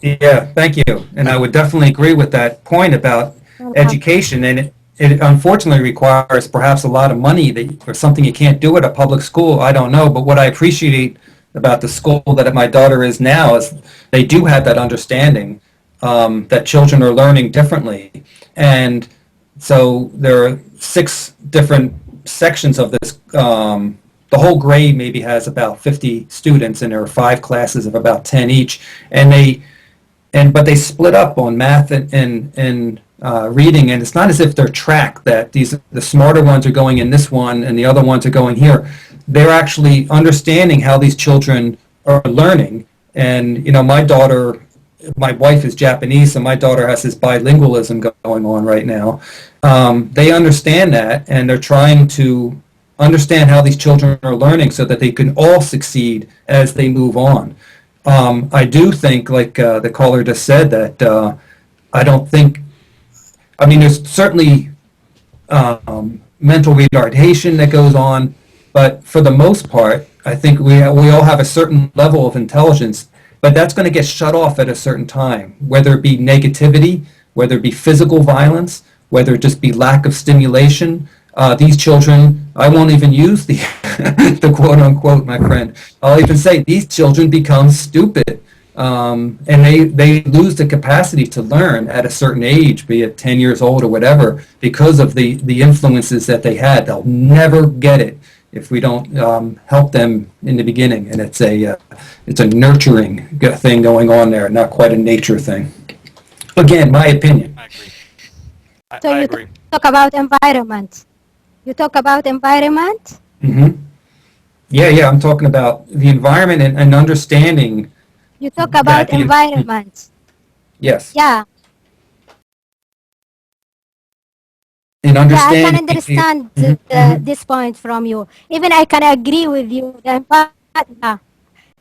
that. Yeah, thank you. And I would definitely agree with that point about education. And it unfortunately requires perhaps a lot of money or something you can't do at a public school. I don't know. But what I appreciate about the school that my daughter is now is they do have that understanding that children are learning differently. And so there are 6 different sections of this. The whole grade maybe has about 50 students, and there are 5 classes of about 10 each. But they split up on math and reading, and it's not as if they're tracked that the smarter ones are going in this one and the other ones are going here. They're actually understanding how these children are learning. And my wife is Japanese, so my daughter has this bilingualism going on right now. They understand that, and they're trying to understand how these children are learning so that they can all succeed as they move on. I do think, like the caller just said, that there's certainly mental retardation that goes on, but for the most part, I think we all have a certain level of intelligence, but that's going to get shut off at a certain time, whether it be negativity, whether it be physical violence, whether it just be lack of stimulation. These children, I won't even use the the quote unquote, my friend. I'll even say these children become stupid, and they lose the capacity to learn at a certain age, be it 10 years old or whatever, because of the influences that they had. They'll never get it if we don't help them in the beginning, and it's a nurturing thing going on there, not quite a nature thing. Again, my opinion. I agree. So I you agree. talk about environment. You talk about environment? Mm-hmm. Yeah, I'm talking about the environment and understanding. You talk about the- environment. Yes, Yeah. in Yeah, I can understanding. understand Mhm. this point from you. Even I can agree with you.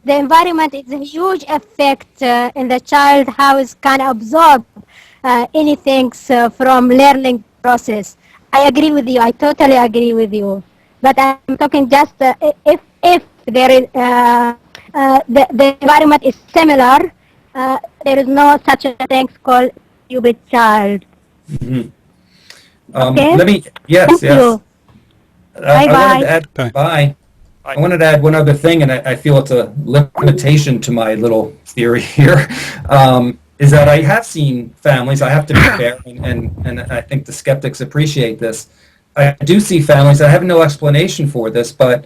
The environment is a huge effect in the child, how it can absorb anything from learning process. I agree with you. I totally agree with you. But I'm talking just if there is the environment is similar, there is no such a thing called stupid child. Okay. Let me. Yes, Thank yes. you. I wanted Bye-bye. to add. Bye. Bye. Bye. I wanted to add one other thing, and I feel it's a limitation to my little theory here, is that I have seen families, I have to be fair, and I think the skeptics appreciate this. I do see families, I have no explanation for this, but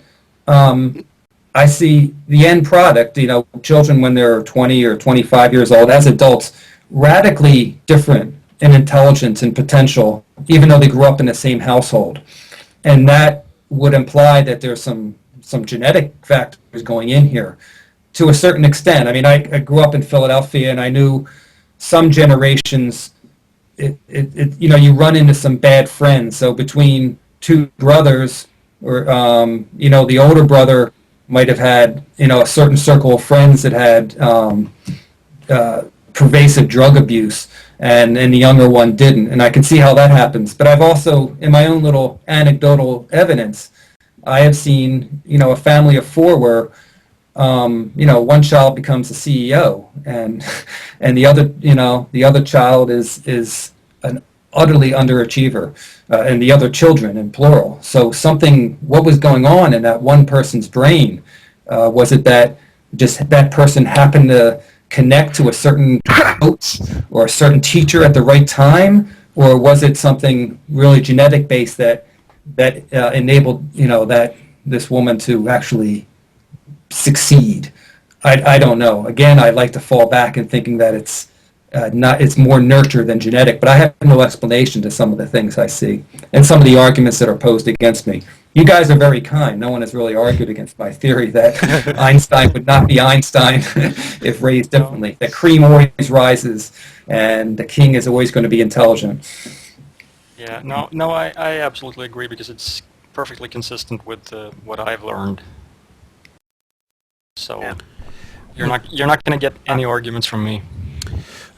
I see the end product, children when they're 20 or 25 years old, as adults, radically different in intelligence and potential, even though they grew up in the same household. And that would imply that there's some genetic factors going in here to a certain extent. I mean, I grew up in Philadelphia, and I knew some generations, you run into some bad friends. So between 2 brothers, or the older brother might have had a certain circle of friends that had pervasive drug abuse, and the younger one didn't. And I can see how that happens. But I've also, in my own little anecdotal evidence, I have seen, a family of 4 where, one child becomes a CEO, and the other child is an utterly underachiever, and the other children in plural. So what was going on in that one person's brain? Was it that just that person happened to connect to a certain coach or a certain teacher at the right time, or was it something really genetic based that enabled that this woman to actually succeed? I don't know. Again, I like to fall back in thinking that it's it's more nurture than genetic, but I have no explanation to some of the things I see and some of the arguments that are posed against me. You guys are very kind. No one has really argued against my theory that Einstein would not be Einstein if raised differently. The cream always rises, and the king is always going to be intelligent. Yeah, no, I absolutely agree because it's perfectly consistent with what I've learned. So Yeah. you're not going to get any arguments from me.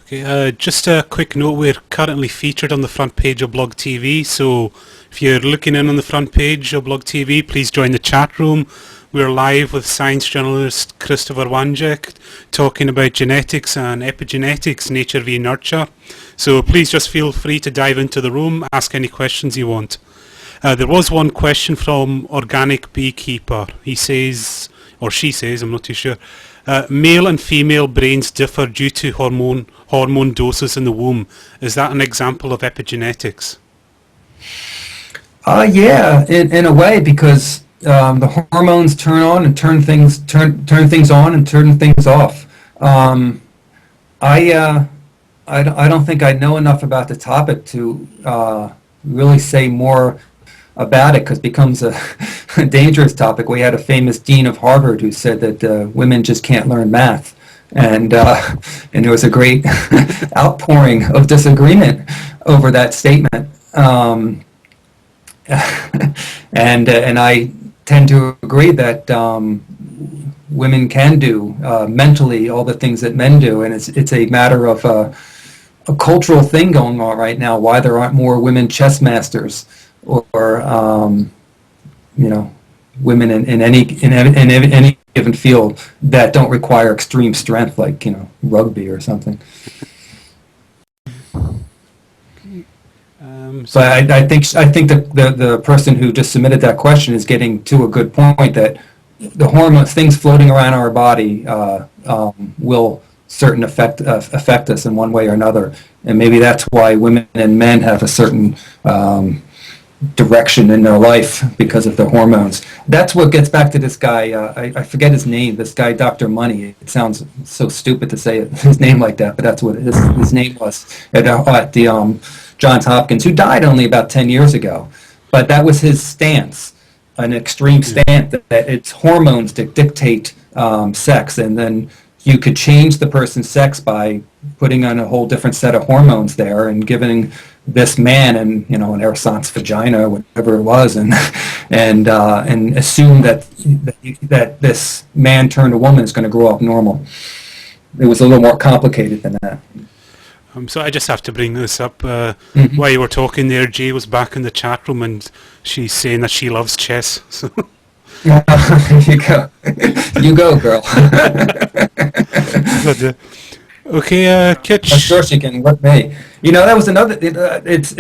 Okay, just a quick note, we're currently featured on the front page of Blog TV, so if you're looking in on the front page of Blog TV, please join the chat room. We're live with science journalist Christopher Wanjek talking about genetics and epigenetics, nature v nurture. So please just feel free to dive into the room, ask any questions you want. There was one question from Organic Beekeeper. He says, or she says, I'm not too sure, male and female brains differ due to hormone doses in the womb. Is that an example of epigenetics? Yeah, in a way, because the hormones turn on and turn things on and turn things off. I don't think I know enough about the topic to really say more about it, because it becomes a dangerous topic. We had a famous dean of Harvard who said that women just can't learn math, and there was a great outpouring of disagreement over that statement. And I tend to agree that women can do mentally all the things that men do, and it's a matter of a cultural thing going on right now. Why there aren't more women chess masters, or women in any given field that don't require extreme strength, like rugby or something. So I think the person who just submitted that question is getting to a good point, that the hormones, things floating around our body, will certain affect us in one way or another, and maybe that's why women and men have a certain direction in their life because of the hormones. That's what gets back to this guy. I forget his name. This guy, Dr. Money. It sounds so stupid to say his name like that, but that's what his name was at the Johns Hopkins, who died only about 10 years ago. But that was his stance, an extreme stance that it's hormones that dictate sex, and then you could change the person's sex by putting on a whole different set of hormones there and giving this man an Erisant's vagina, whatever it was, and assume that this man turned a woman is going to grow up normal. It was a little more complicated than that. So I just have to bring this up. While you were talking there, Jay was back in the chat room, and she's saying that she loves chess. So. You go. You go, girl. But, okay, Kitch. I'm sure she can whip me. That was another. It's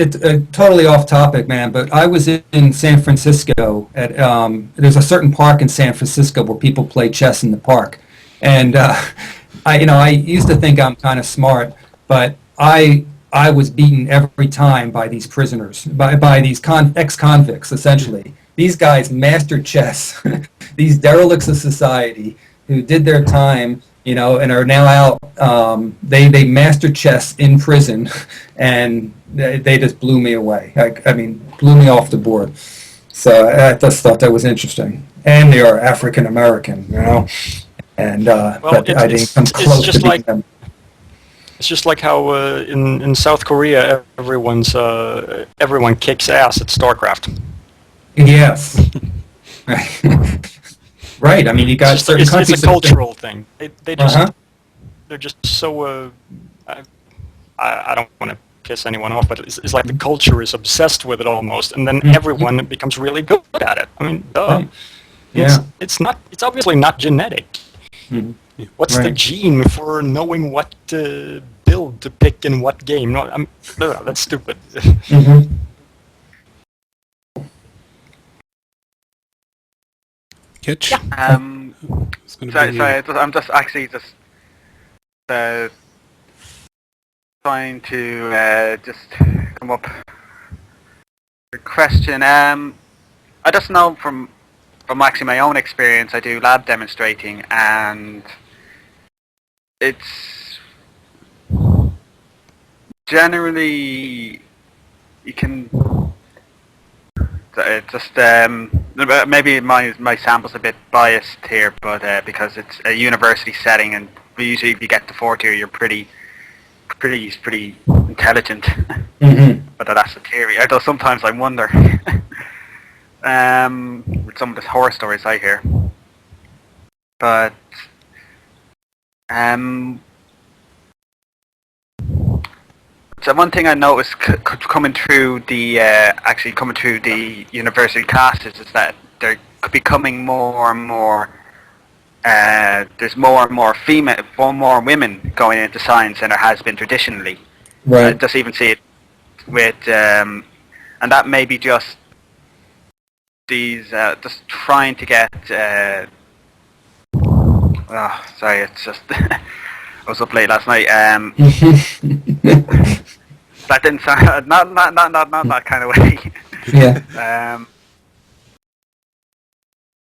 totally off topic, man. But I was in San Francisco at there's a certain park in San Francisco where people play chess in the park, and I used to think I'm kind of smart, but I was beaten every time by these prisoners, by these ex-convicts, essentially. These guys mastered chess. These derelicts of society who did their time, and are now out. They mastered chess in prison, and they just blew me away. I mean, blew me off the board. So I just thought that was interesting. And they are African American, and but I didn't come close to beating them. It's just like how in South Korea everyone kicks ass at StarCraft. Yes. Right. I mean, you got certain countries. It's a cultural thing. They just they're just so. I don't want to piss anyone off, but it's like the culture is obsessed with it almost, and then everyone becomes really good at it. I mean, duh. Yeah. It's not. It's obviously not genetic. What's the gene for knowing what build to pick in what game? No, that's stupid. Kitch? Sorry, I'm just actually trying to just come up with a question. I just know from actually my own experience, I do lab demonstrating, and it's generally, you can just maybe my sample's a bit biased here, but because it's a university setting, and usually if you get to fourth year, you're pretty intelligent. Mm-hmm. But that's the theory. Although sometimes I wonder with some of the horror stories I hear. But so one thing I noticed coming through the university classes is that they're becoming more and more. There's more and more more women going into science than there has been traditionally. Right. I just even see it with, and that may be just these just trying to get. Sorry, it's just I was up late last night. That didn't sound not that kind of way. Yeah.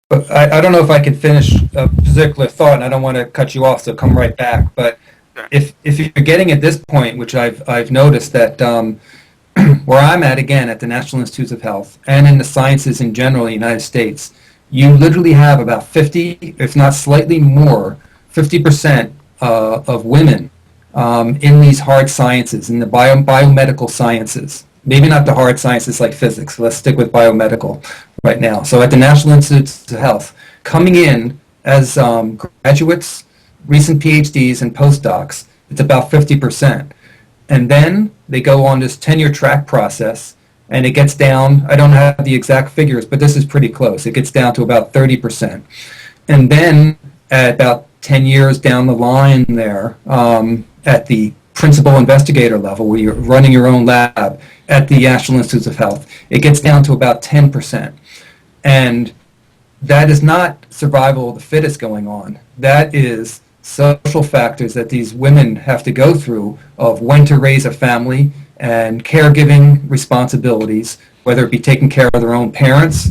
But I don't know if I can finish a particular thought, and I don't want to cut you off, so come right back. But if you're getting at this point, which I've noticed that where I'm at, again, at the National Institutes of Health and in the sciences in general in the United States, you literally have about 50, if not slightly more, 50% of women in these hard sciences, in the biomedical sciences. Maybe not the hard sciences like physics. Let's stick with biomedical right now. So at the National Institutes of Health, coming in as graduates, recent PhDs, and postdocs, it's about 50%. And then they go on this tenure track process, and it gets down, I don't have the exact figures, but this is pretty close. It gets down to about 30%. And then at about 10 years down the line there, at the principal investigator level, where you're running your own lab at the National Institutes of Health, it gets down to about 10%. And that is not survival of the fittest going on. That is social factors that these women have to go through of when to raise a family and caregiving responsibilities, whether it be taking care of their own parents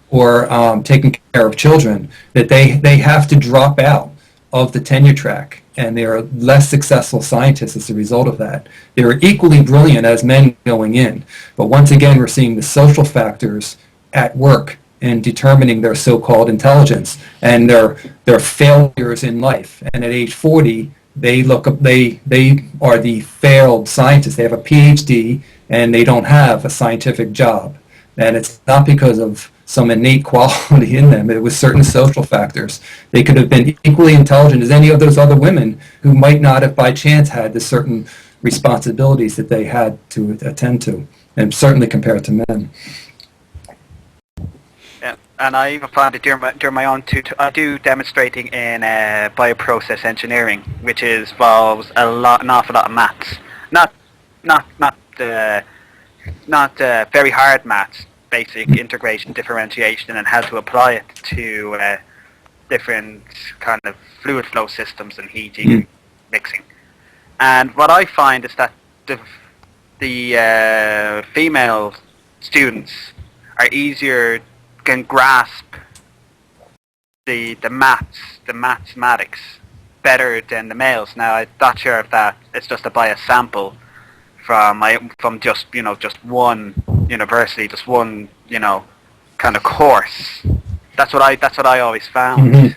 or taking care of children, that they have to drop out of the tenure track, and they are less successful scientists as a result of that. They are equally brilliant as men going in, but once again we're seeing the social factors at work in determining their so-called intelligence and their failures in life. And at age 40, they are the failed scientists. They have a PhD and they don't have a scientific job. And it's not because of some innate quality in them. It was certain social factors. They could have been equally intelligent as any of those other women who might not have by chance had the certain responsibilities that they had to attend to, and certainly compared to men. Yeah, and I even found it during my own I do demonstrating in bioprocess engineering, which involves an awful lot of maths. Not very hard maths, basic integration, differentiation, and how to apply it to different kind of fluid flow systems and heating, mixing. And what I find is that the female students are can grasp the mathematics better than the males. Now I'm not sure if that it's just a biased sample from just one university, just one kind of course. That's what I always found. Mm-hmm.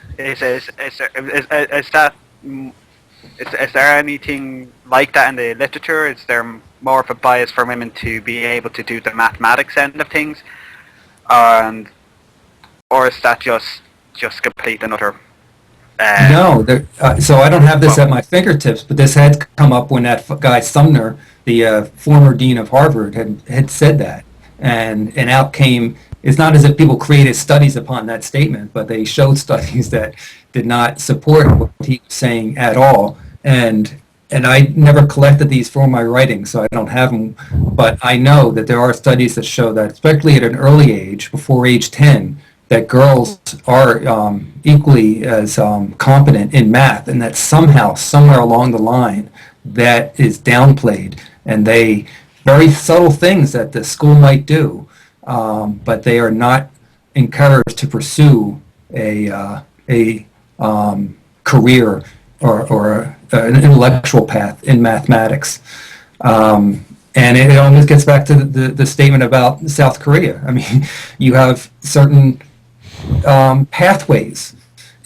Is there anything like that in the literature? Is there more of a bias for women to be able to do the mathematics end of things, or is that just complete and utter? No, so I don't have this at my fingertips, but this had come up when that guy Sumner, the former dean of Harvard, had said that, and out came. It's not as if people created studies upon that statement, but they showed studies that did not support what he was saying at all. And I never collected these for my writing, so I don't have them. But I know that there are studies that show that, especially at an early age, before age 10, that girls are equally as competent in math, and that somehow, somewhere along the line, that is downplayed. And very subtle things that the school might do, but they are not encouraged to pursue a career or an intellectual path in mathematics. And it almost gets back to the statement about South Korea. I mean, you have certain pathways,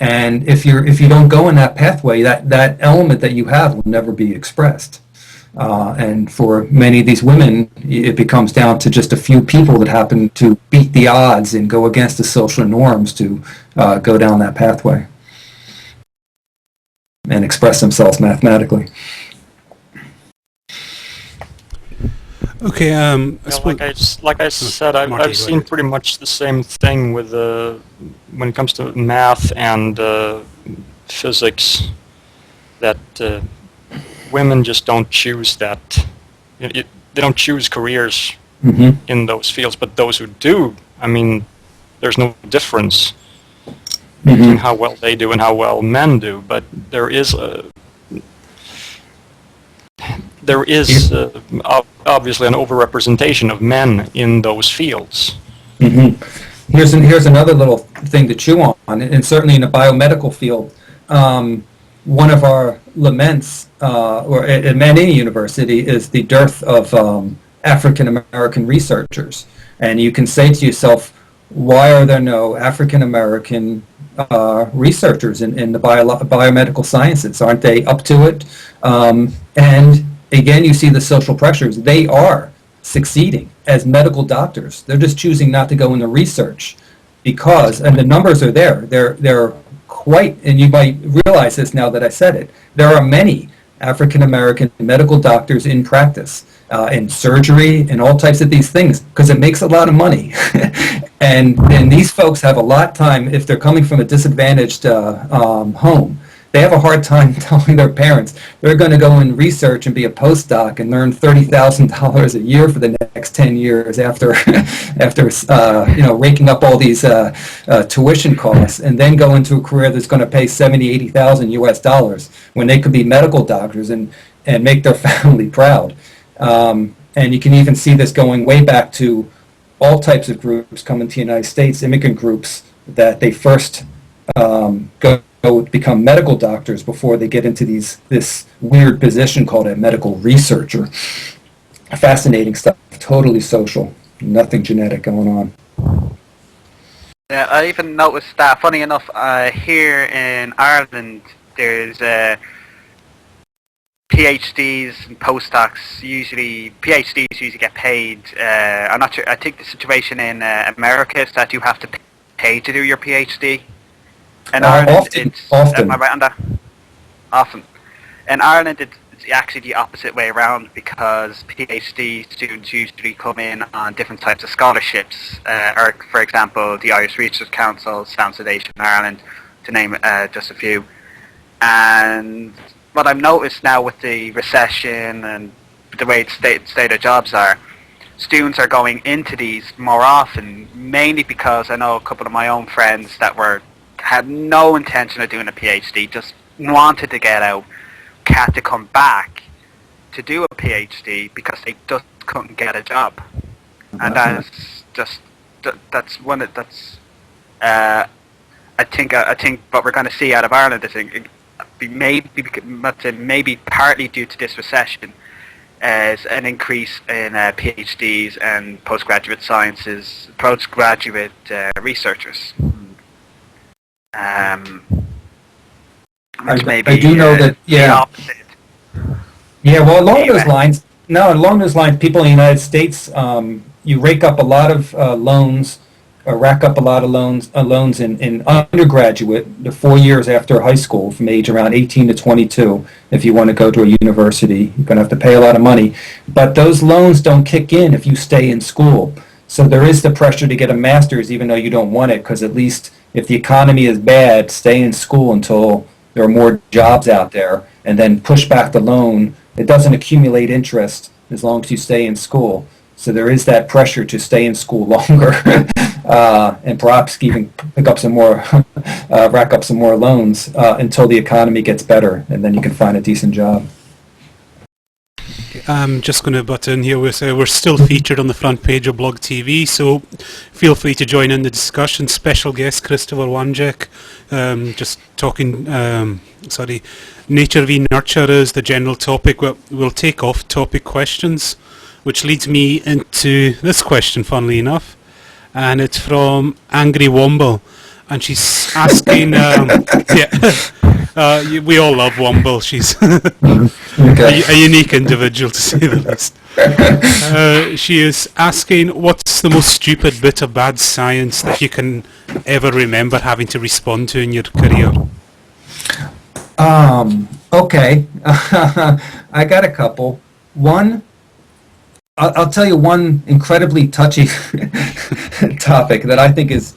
and if you don't go in that pathway, that element that you have will never be expressed. And for many of these women, it becomes down to just a few people that happen to beat the odds and go against the social norms to go down that pathway and express themselves mathematically. Okay, Yeah, like I said, Marty, I've go seen ahead. pretty much the same thing with when it comes to math and physics, that women just don't choose that. They don't choose careers Mm-hmm. in those fields, but those who do, I mean, there's no difference between how well they do and how well men do, but there is obviously an overrepresentation of men in those fields. Mm-hmm. Here's another little thing to chew on, and certainly in the biomedical field, one of our laments, or at any university, is the dearth of African American researchers. And you can say to yourself, why are there no African American researchers in the biomedical sciences? Aren't they up to it? And again, you see the social pressures. They are succeeding as medical doctors. They're just choosing not to go into research because, and the numbers are there. They're quite, and you might realize this now that I said it, there are many African American medical doctors in practice, in surgery, and all types of these things, because it makes a lot of money. and these folks have a lot of time, if they're coming from a disadvantaged home, they have a hard time telling their parents they're going to go and research and be a postdoc and earn $30,000 a year for the next 10 years after raking up all these tuition costs, and then go into a career that's going to pay $70,000, $80,000 when they could be medical doctors and make their family proud. And you can even see this going way back to all types of groups coming to the United States, immigrant groups, that they first go become medical doctors before they get into this weird position called a medical researcher. Fascinating stuff, totally social, nothing genetic going on. Yeah, I even noticed that, funny enough, here in Ireland, there's PhDs and postdocs PhDs usually get paid. I'm not sure, I think the situation in America is that you have to pay to do your PhD. In Ireland, often. Am I right on that? Often. In Ireland, it's actually the opposite way around, because PhD students usually come in on different types of scholarships, or for example, the Irish Research Council, Sound Sedation in Ireland, to name just a few. And what I've noticed now with the recession and the way state of jobs are, students are going into these more often, mainly because I know a couple of my own friends that had no intention of doing a PhD, just wanted to get out, had to come back to do a PhD because they just couldn't get a job. And I think what we're going to see out of Ireland is maybe partly due to this recession, is an increase in PhDs and postgraduate researchers. Which may be, I do know that, yeah. the opposite. Yeah, well, along those lines, people in the United States, you rake up a lot of loans, or rack up a lot of loans in undergraduate, the 4 years after high school, from age around 18 to 22. If you want to go to a university, you're going to have to pay a lot of money. But those loans don't kick in if you stay in school. So there is the pressure to get a master's, even though you don't want it, because at least if the economy is bad, stay in school until there are more jobs out there, and then push back the loan. It doesn't accumulate interest as long as you stay in school. So there is that pressure to stay in school longer, and perhaps even pick up some more, rack up some more loans until the economy gets better, and then you can find a decent job. I'm just going to butt in here. We're still featured on the front page of Blog TV, so feel free to join in the discussion. Special guest Christopher Wanjek, just talking, nature v nurture is the general topic. We'll take off-topic questions, which leads me into this question, funnily enough, and it's from Angry Womble, and she's asking, we all love Womble. She's a unique individual, to say the least. She is asking, what's the most stupid bit of bad science that you can ever remember having to respond to in your career? Okay. I got a couple. One, I'll tell you one incredibly touchy topic that I think is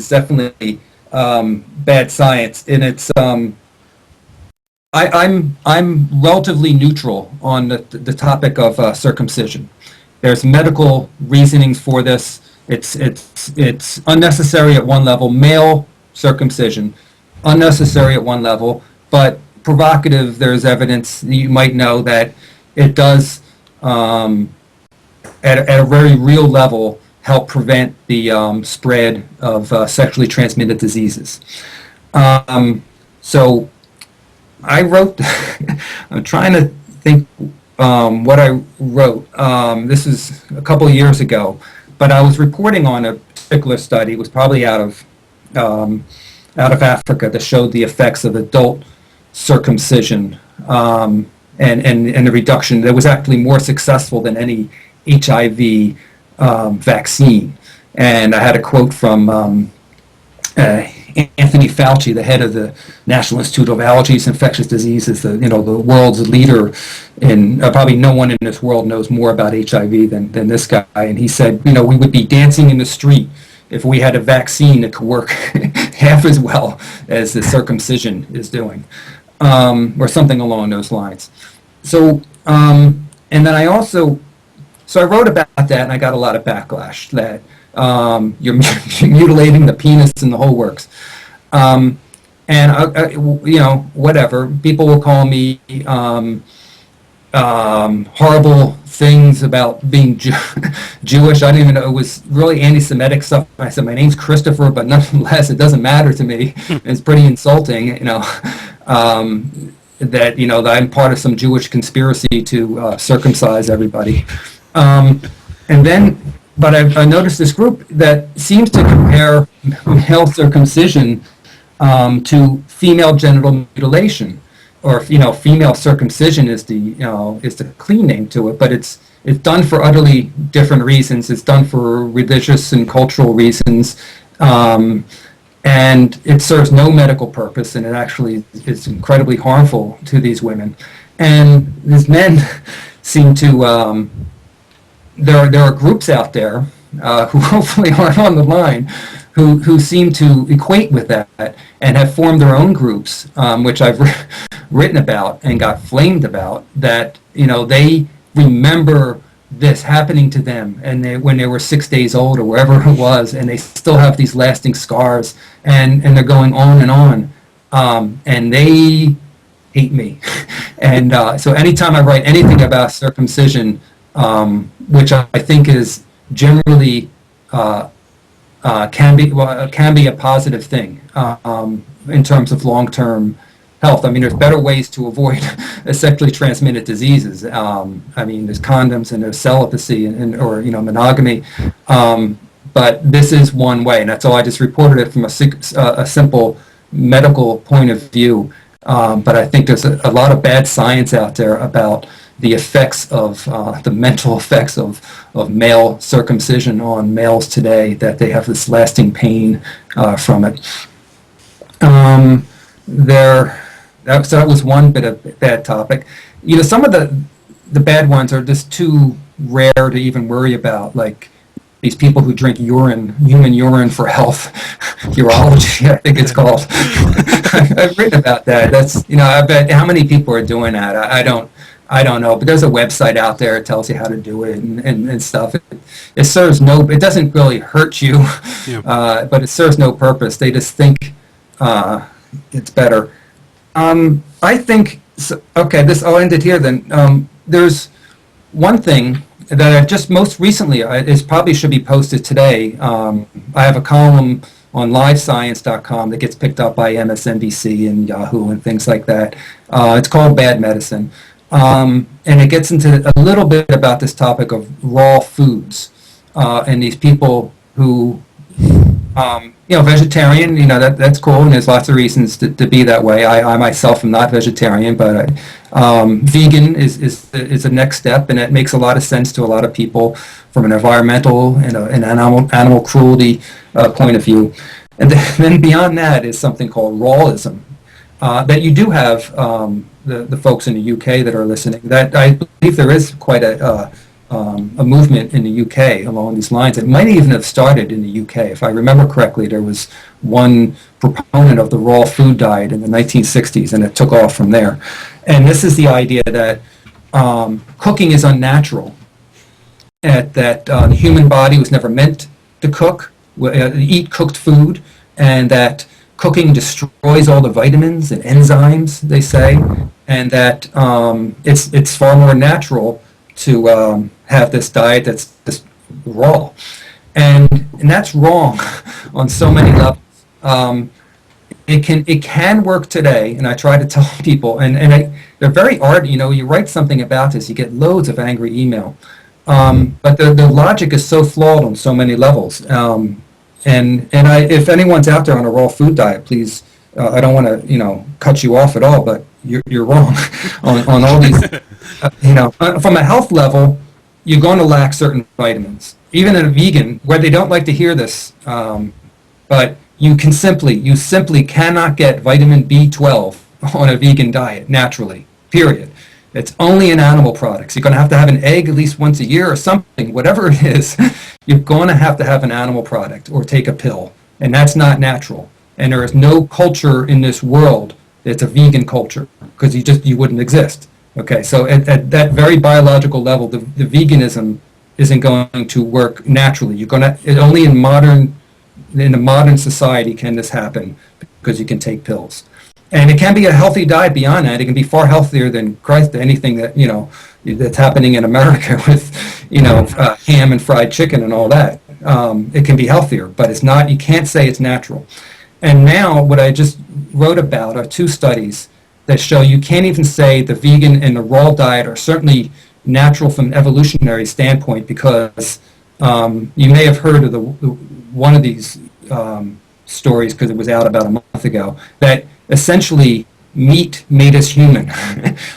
definitely bad science, and it's I'm relatively neutral on the topic of circumcision. There's medical reasonings for this. It's unnecessary at one level. Male circumcision, unnecessary at one level, but provocative. There's evidence you might know that it does at a very real level help prevent the spread of sexually transmitted diseases. So I wrote, I'm trying to think what I wrote. This is a couple of years ago, but I was reporting on a particular study. It was probably out of Africa that showed the effects of adult circumcision and the reduction. That was actually more successful than any HIV vaccine. And I had a quote from Anthony Fauci, the head of the National Institute of Allergies and Infectious Diseases, the world's leader in probably no one in this world knows more about HIV than this guy. And he said, we would be dancing in the street if we had a vaccine that could work half as well as the circumcision is doing, or something along those lines. So, and then I wrote about that, and I got a lot of backlash that you're mutilating the penis and the whole works. And whatever. People will call me horrible things about being Jewish. I didn't even know it was really anti-Semitic stuff. I said my name's Christopher, but nonetheless, it doesn't matter to me. It's pretty insulting, that that I'm part of some Jewish conspiracy to circumcise everybody. But I noticed this group that seems to compare male circumcision to female genital mutilation, or female circumcision is the clean name to it. But it's done for utterly different reasons. It's done for religious and cultural reasons, and it serves no medical purpose, and it actually is incredibly harmful to these women. And these men seem to. There are groups out there who hopefully aren't on the line who seem to equate with that and have formed their own groups, which I've written about and got flamed about, that they remember this happening to them and when they were 6 days old or wherever it was, and they still have these lasting scars, and they're going on and on, and they hate me. And so anytime I write anything about circumcision, which I think is generally can be a positive thing in terms of long-term health. I mean, there's better ways to avoid sexually transmitted diseases. There's condoms and there's celibacy or monogamy, but this is one way, and that's all. I just reported it from a simple medical point of view. But I think there's a lot of bad science out there about the effects of the mental effects of male circumcision on males today, that they have this lasting pain from it. So that was one bit of bad topic. Some of the bad ones are just too rare to even worry about, like these people who drink human urine for health, urology, I think it's called. I've written about that. That's, I bet how many people are doing that. I don't know, but there's a website out there that tells you how to do it and stuff. It serves it doesn't really hurt you, yeah. But it serves no purpose. They just think it's better. I think, I'll end it here then. There's one thing that I just most recently is probably should be posted today. I have a column on livescience.com that gets picked up by MSNBC and Yahoo and things like that. It's called Bad Medicine. And it gets into a little bit about this topic of raw foods and these people who, vegetarian, that's cool, and there's lots of reasons to be that way. I myself am not vegetarian, but vegan is the next step, and it makes a lot of sense to a lot of people from an environmental and an animal cruelty point of view. And then beyond that is something called rawism, that you do have the folks in the UK that are listening. That I believe there is quite a movement in the UK along these lines. It might even have started in the UK. If I remember correctly, there was one proponent of the raw food diet in the 1960s, and it took off from there. And this is the idea that cooking is unnatural, that the human body was never meant to cook, eat cooked food, and that cooking destroys all the vitamins and enzymes, they say, and that it's far more natural to have this diet that's just raw. And that's wrong on so many levels. It can work today, and I try to tell people, and they're very ardent. You write something about this, you get loads of angry email. But the logic is so flawed on so many levels. If anyone's out there on a raw food diet, please, I don't want to, cut you off at all, but you're wrong on all these. From a health level, you're going to lack certain vitamins. Even in a vegan, where they don't like to hear this, but you simply cannot get vitamin B12 on a vegan diet naturally, period. It's only in animal products. You're going to have an egg at least once a year or something, whatever it is. You're going to have an animal product or take a pill, and that's not natural. And there is no culture in this world that's a vegan culture, because you wouldn't exist. Okay, so at that very biological level, the veganism isn't going to work naturally. Only in a modern society can this happen, because you can take pills. And it can be a healthy diet beyond that. It can be far healthier than anything that that's happening in America with ham and fried chicken and all that. It can be healthier, but it's not. You can't say it's natural. And now what I just wrote about are two studies that show you can't even say the vegan and the raw diet are certainly natural from an evolutionary standpoint, because you may have heard of one of these stories, because it was out about a month ago, that essentially meat made us human,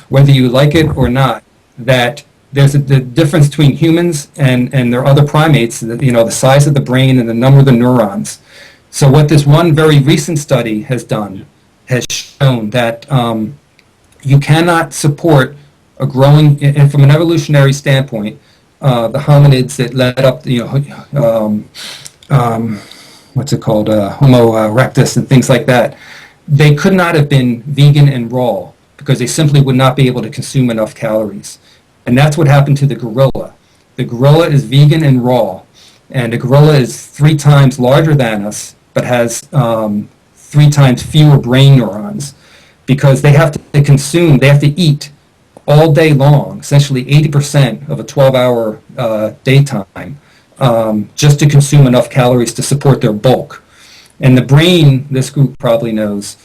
whether you like it or not. That there's the difference between humans and their other primates, the size of the brain and the number of the neurons. So what this one very recent study has done has shown that you cannot support a growing, and from an evolutionary standpoint, the hominids that led up, Homo erectus and things like that, they could not have been vegan and raw, because they simply would not be able to consume enough calories. And that's what happened to the gorilla. The gorilla is vegan and raw, and the gorilla is 3 times larger than us, but has 3 times fewer brain neurons, because they have to eat all day long, essentially 80% of a 12-hour daytime, just to consume enough calories to support their bulk. And the brain, this group probably knows,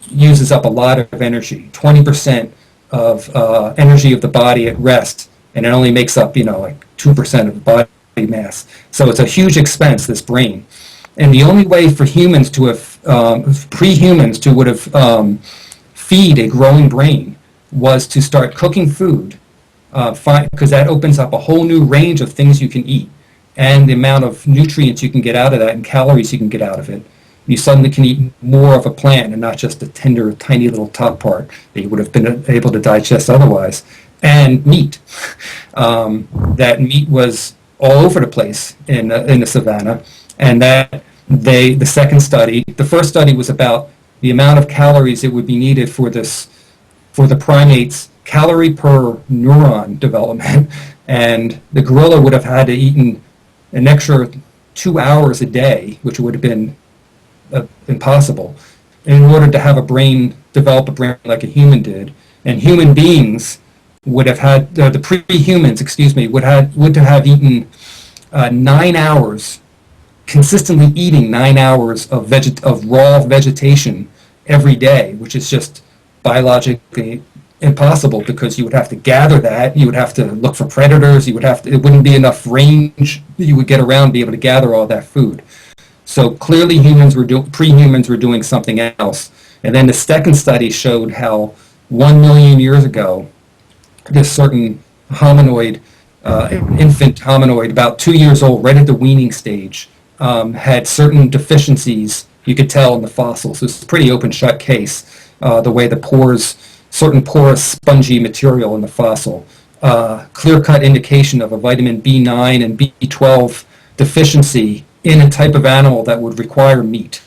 uses up a lot of energy, 20% of energy of the body at rest, and it only makes up, 2% of the body mass. So it's a huge expense, this brain. And the only way for humans to have, pre-humans to would have feed a growing brain was to start cooking food, because that opens up a whole new range of things you can eat, and the amount of nutrients you can get out of that and calories you can get out of it. You suddenly can eat more of a plant and not just the tender, tiny little top part that you would have been able to digest otherwise. And meat. That meat was all over the place in the savannah, and that the second study, the first study was about the amount of calories that would be needed for the primates, calorie per neuron development, and the gorilla would have had to eat an extra 2 hours a day, which would have been impossible, in order to have develop a brain like a human did. And human beings would have had, the pre-humans, excuse me, would have eaten 9 hours, consistently eating 9 hours of raw vegetation every day, which is just biologically impossible, because you would have to gather that, you would have to look for predators, it wouldn't be enough range that you would get around to be able to gather all that food. So clearly pre-humans were doing something else. And then the second study showed how 1 million years ago, this certain hominoid, infant hominoid, about 2 years old, right at the weaning stage, had certain deficiencies you could tell in the fossils. It was a pretty open shut case, the way the pores, certain porous spongy material in the fossil, clear-cut indication of a vitamin B9 and B12 deficiency in a type of animal that would require meat.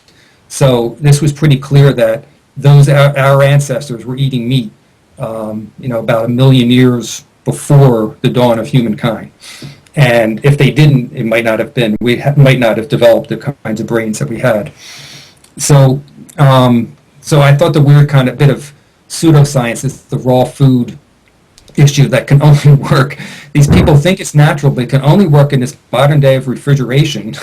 So this was pretty clear that our ancestors were eating meat, about 1 million years before the dawn of humankind. And if they didn't, it might not have been. Might not have developed the kinds of brains that we had. So, so I thought the weird kind of bit of pseudoscience is the raw food issue that can only work. These people think it's natural, but it can only work in this modern day of refrigeration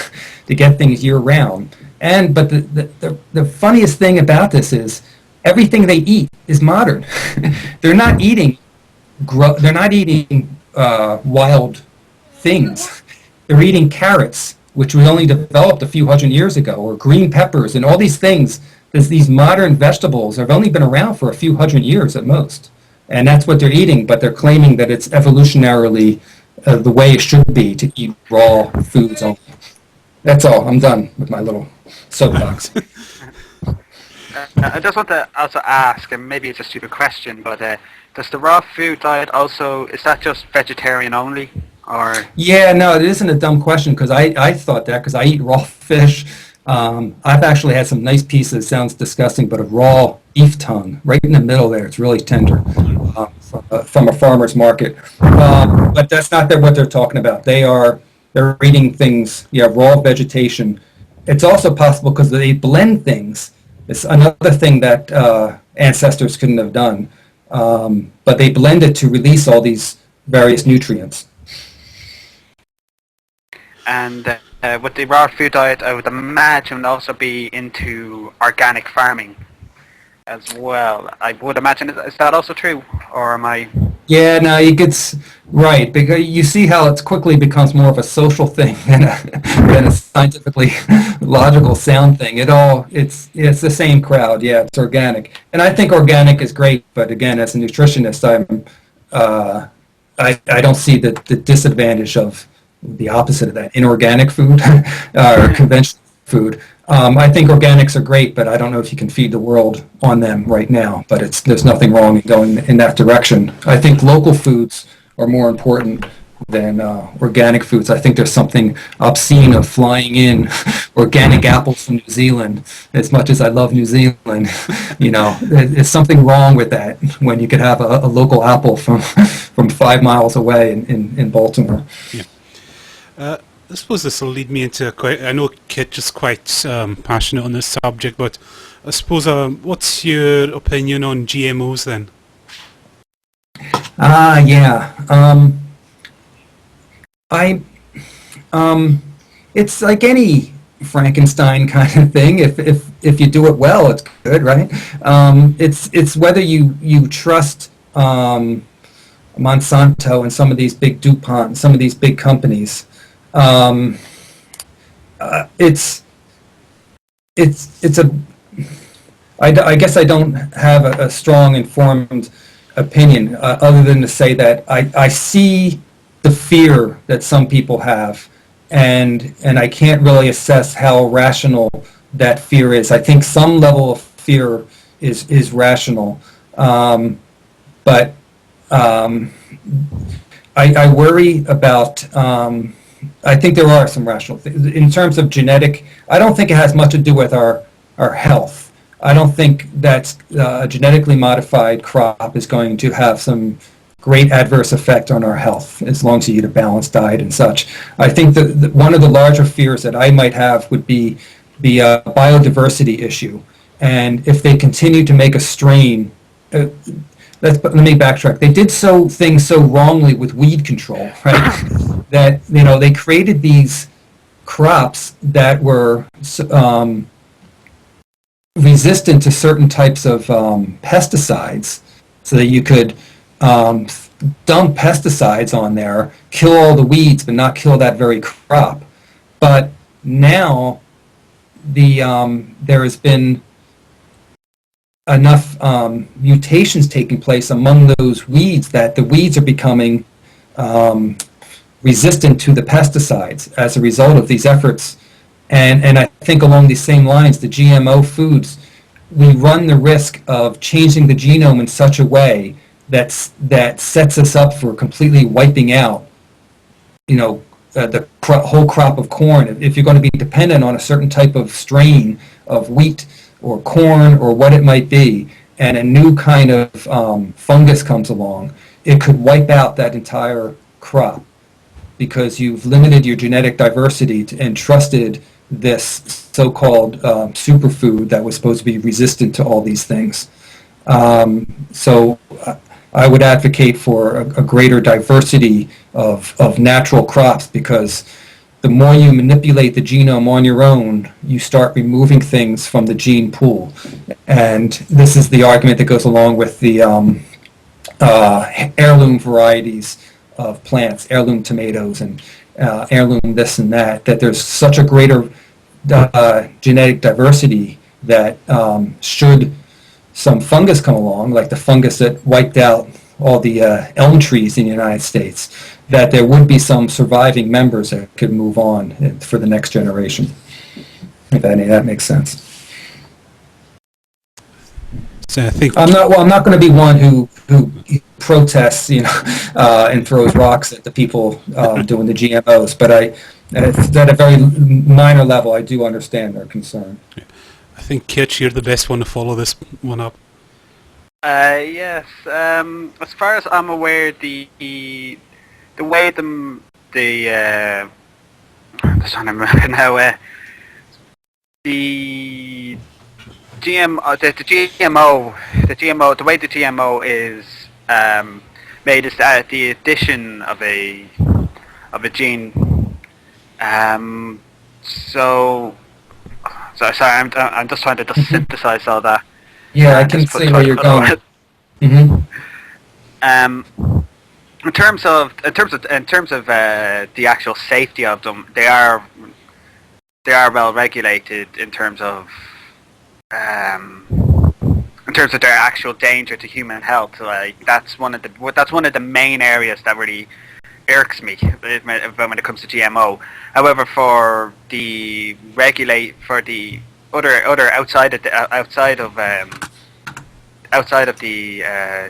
to get things year round. But the funniest thing about this is everything they eat is modern. They're not eating wild things. They're eating carrots, which was only developed a few hundred years ago, or green peppers, and all these things. These modern vegetables have only been around for a few hundred years at most. And that's what they're eating, but they're claiming that it's evolutionarily the way it should be to eat raw foods only. That's all. I'm done with my little soapbox. I just want to also ask, and maybe it's a stupid question, but does the raw food diet also, is that just vegetarian only? Or? Yeah, no, it isn't a dumb question, because I thought that, because I eat raw fish. I've actually had some nice pieces, sounds disgusting, but a raw beef tongue right in the middle there. It's really tender from a farmer's market. But that's not what they're talking about. They're eating things, raw vegetation. It's also possible because they blend things. It's another thing that ancestors couldn't have done. But they blend it to release all these various nutrients. And with the raw food diet, I would imagine would also be into organic farming as well. I would imagine, is that also true, or am I? Yeah, no, it's right, because you see how it quickly becomes more of a social thing than a scientifically logical sound thing. It's the same crowd. Yeah, it's organic, and I think organic is great. But again, as a nutritionist, I don't see the disadvantage of the opposite of that, inorganic food or conventional food. I think organics are great, but I don't know if you can feed the world on them right now. But there's nothing wrong in going in that direction. I think local foods are more important than organic foods. I think there's something obscene of flying in organic apples from New Zealand. As much as I love New Zealand, there's something wrong with that when you could have a local apple from 5 miles away in Baltimore. Yeah. I suppose this will lead me into I know Kit is quite passionate on this subject, but I suppose what's your opinion on GMOs then? It's like any Frankenstein kind of thing. If you do it well, it's good, right? It's whether you trust Monsanto and some of these big DuPont and some of these big companies. I guess I don't have a strong informed opinion other than to say that I see the fear that some people have, and I can't really assess how rational that fear is. I think some level of fear is rational, but I worry about. I think there are some rational things. In terms of genetic, I don't think it has much to do with our health. I don't think that a genetically modified crop is going to have some great adverse effect on our health as long as you eat a balanced diet and such. I think that one of the larger fears that I might have would be the biodiversity issue. And if they continue to make a strain, let me backtrack. They did things so wrongly with weed control, right? That they created these crops that were resistant to certain types of pesticides, so that you could dump pesticides on there, kill all the weeds, but not kill that very crop. But now there has been enough mutations taking place among those weeds that the weeds are becoming resistant to the pesticides as a result of these efforts. And I think along these same lines, the GMO foods, we run the risk of changing the genome in such a way that sets us up for completely wiping out, the whole crop of corn. If you're going to be dependent on a certain type of strain of wheat or corn or what it might be, and a new kind of fungus comes along, it could wipe out that entire crop because you've limited your genetic diversity and trusted this so-called superfood that was supposed to be resistant to all these things. So I would advocate for a greater diversity of natural crops, because the more you manipulate the genome on your own, you start removing things from the gene pool. And this is the argument that goes along with the heirloom varieties of plants, heirloom tomatoes and heirloom this and that there's such a greater genetic diversity that should some fungus come along, like the fungus that wiped out all the elm trees in the United States, that there would be some surviving members that could move on for the next generation. If any of that makes sense. So I think I'm not going to be one who protests, and throws rocks at the people doing the GMOs. But at a very minor level, I do understand their concern. I think Kitch, you're the best one to follow this one up. Yes. As far as I'm aware, the way I'm just trying to remember now. The GMO, the way the GMO is made is the addition of a gene. Sorry, I'm just trying to synthesize all that. Yeah, I can see where you're going. Mm-hmm. In terms of the actual safety of them, they are well regulated in terms of their actual danger to human health. Like that's one of the main areas that really irks me when it comes to GMO. However, for the other outside of the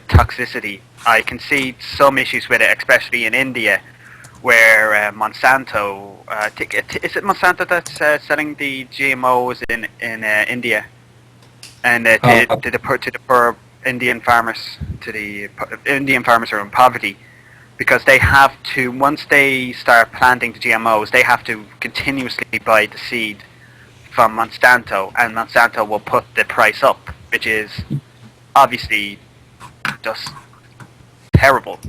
toxicity, I can see some issues with it, especially in India, where Monsanto, is it Monsanto that's selling the GMOs in India, and to the poor Indian farmers, Indian farmers who are in poverty, because they have to, once they start planting the GMOs, they have to continuously buy the seed from Monsanto, and Monsanto will put the price up, which is obviously just terrible.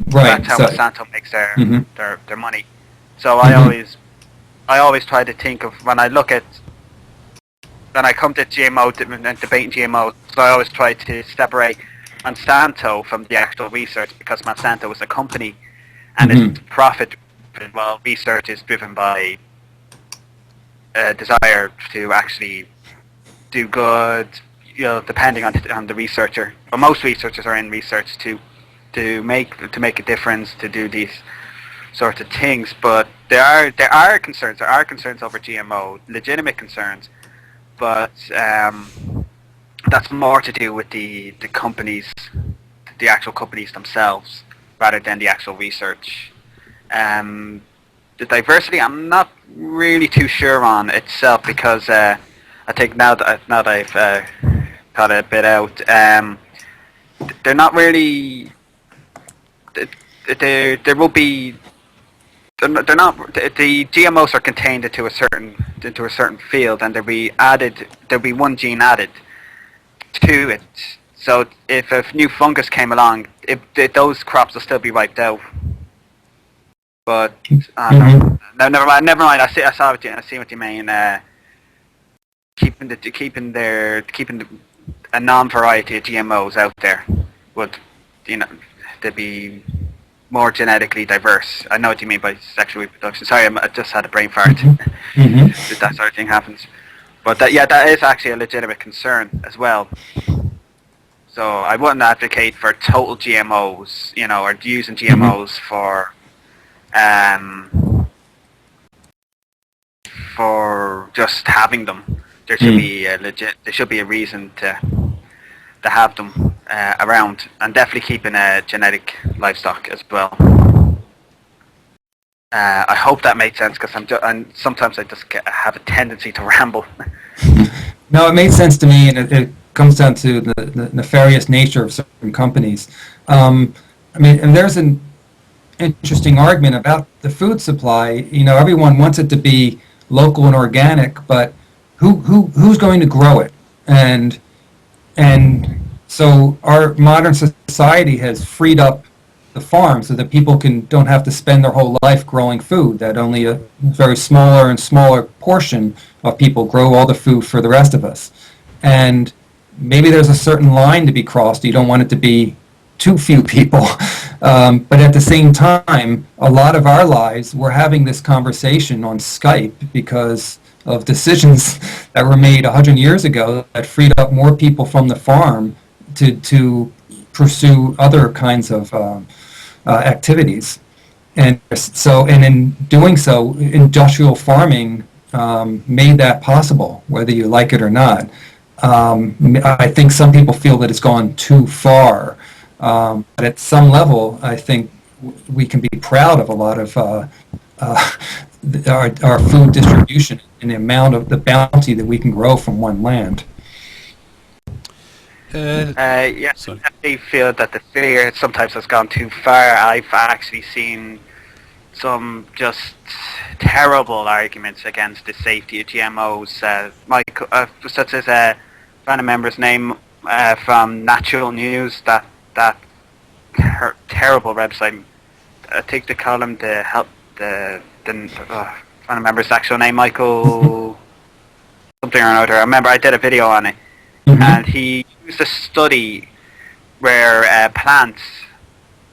Right. That's how Monsanto makes their money. So I always try to think of, when I come to GMO and debating GMO, so I always try to separate Monsanto from the actual research, because Monsanto is a company and its profit, while research is driven by a desire to actually do good, depending on the researcher. But most researchers are in research to make a difference, to do these sorts of things. But there are concerns over GMO, legitimate concerns, but that's more to do with the companies, the actual companies themselves, rather than the actual research. The diversity, I'm not really too sure on itself, because I think now that I've thought it a bit out, they're not really. There will be. They're not. The GMOs are contained into a certain field, and there'll be one gene added to it, So if a new fungus came along, those crops will still be wiped out. But no, never mind. I see what you mean. Keeping a non-variety of GMOs out there would, to be more genetically diverse. I know what you mean by sexual reproduction. Sorry, I just had a brain fart. That sort of thing happens. But that is actually a legitimate concern as well. So I wouldn't advocate for total GMOs, or using GMOs for just having them. There should be there should be a reason to have them around, and definitely keeping a genetic livestock as well. I hope that made sense, because and sometimes I just have a tendency to ramble. No, it made sense to me, and it comes down to the nefarious nature of certain companies. And there's an interesting argument about the food supply. Everyone wants it to be local and organic, but who's going to grow it? And so our modern society has freed up the farm so that people don't have to spend their whole life growing food, that only a very smaller and smaller portion of people grow all the food for the rest of us. And maybe there's a certain line to be crossed. You don't want it to be too few people. But at the same time, a lot of our lives, we're having this conversation on Skype because of decisions that were made 100 years ago that freed up more people from the farm to pursue other kinds of activities. And in doing so, industrial farming made that possible, whether you like it or not. I think some people feel that it's gone too far. But at some level, I think we can be proud of a lot of our food distribution and the amount of the bounty that we can grow from one land. Yes, I feel that the fear sometimes has gone too far. I've actually seen some just terrible arguments against the safety of GMOs. Such as a fan member's name from Natural News, that terrible website. I think they call him the fan member's actual name, Michael something or another. I remember I did a video on it, and he used a study where plants,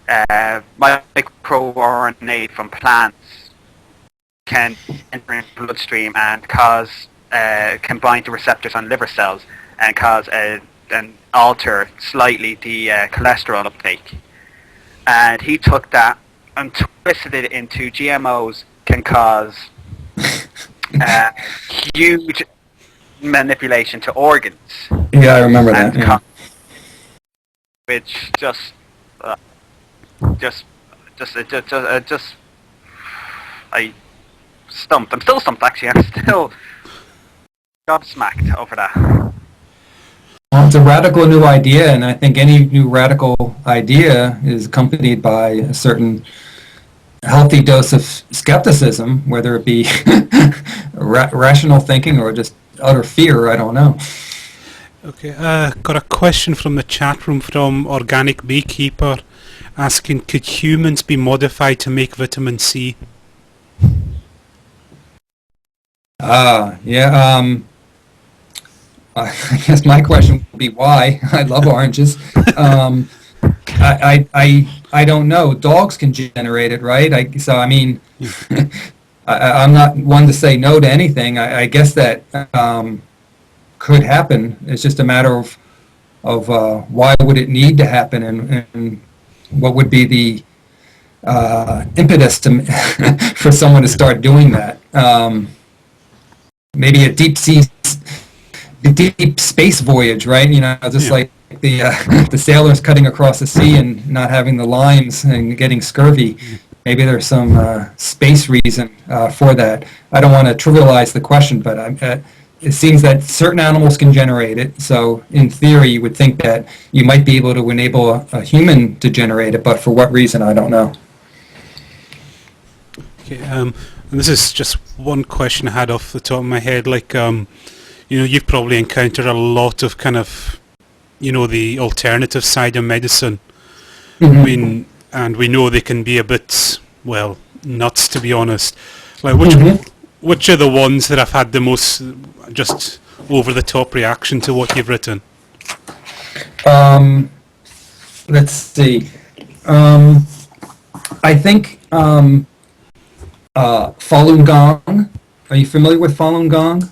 microRNA from plants, can enter into the bloodstream and can bind to receptors on liver cells and and alter slightly the cholesterol uptake. And he took that and twisted it into GMOs can cause huge manipulation to organs. Yeah, I remember that. Yeah. Which I'm still stumped actually. I'm still gobsmacked over that. Well, it's a radical new idea, and I think any new radical idea is accompanied by a certain healthy dose of skepticism, whether it be rational thinking or just utter fear. I don't know. Okay, got a question from the chat room from Organic Beekeeper asking, could humans be modified to make vitamin C? Yeah. I guess my question would be why. I love oranges. I don't know. Dogs can generate it, right? I'm not one to say no to anything. I guess that could happen. It's just a matter of why would it need to happen, and what would be the impetus for someone to start doing that. Maybe a deep space voyage, right? Like the sailors cutting across the sea and not having the limes and getting scurvy. Maybe there's some space reason for that. I don't want to trivialize the question, but it seems that certain animals can generate it. So in theory, you would think that you might be able to enable a human to generate it, but for what reason, I don't know. Okay, and this is just one question I had off the top of my head. You've probably encountered a lot of kind of the alternative side of medicine. Mhm. I mean, and we know they can be a bit, well, nuts, to be honest. Like, which are the ones that have had the most just over-the-top reaction to what you've written? Let's see. I think Falun Gong. Are you familiar with Falun Gong?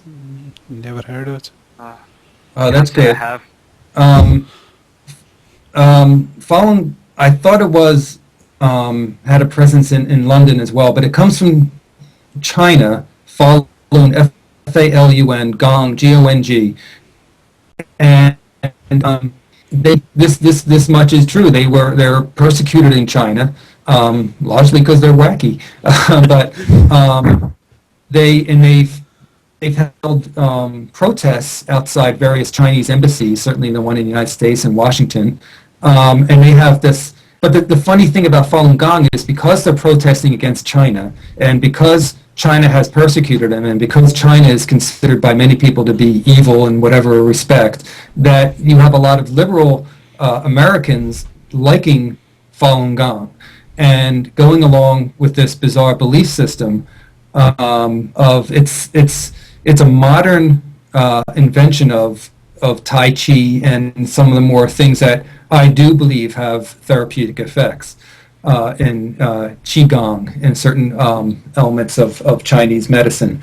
Never heard of it. Oh, that's Can't say I good. have. Falun, I thought it was had a presence in London as well, but it comes from China. Falun, Falun, Gong, Gong, and this much is true. They're persecuted in China, largely because they're wacky, but they've held protests outside various Chinese embassies, certainly the one in the United States and Washington, and they have this. But the funny thing about Falun Gong is because they're protesting against China, and because China has persecuted them, and because China is considered by many people to be evil in whatever respect, that you have a lot of liberal Americans liking Falun Gong and going along with this bizarre belief system of it's a modern invention of Tai Chi and some of the more things that I do believe have therapeutic effects in Qigong and certain elements of Chinese medicine.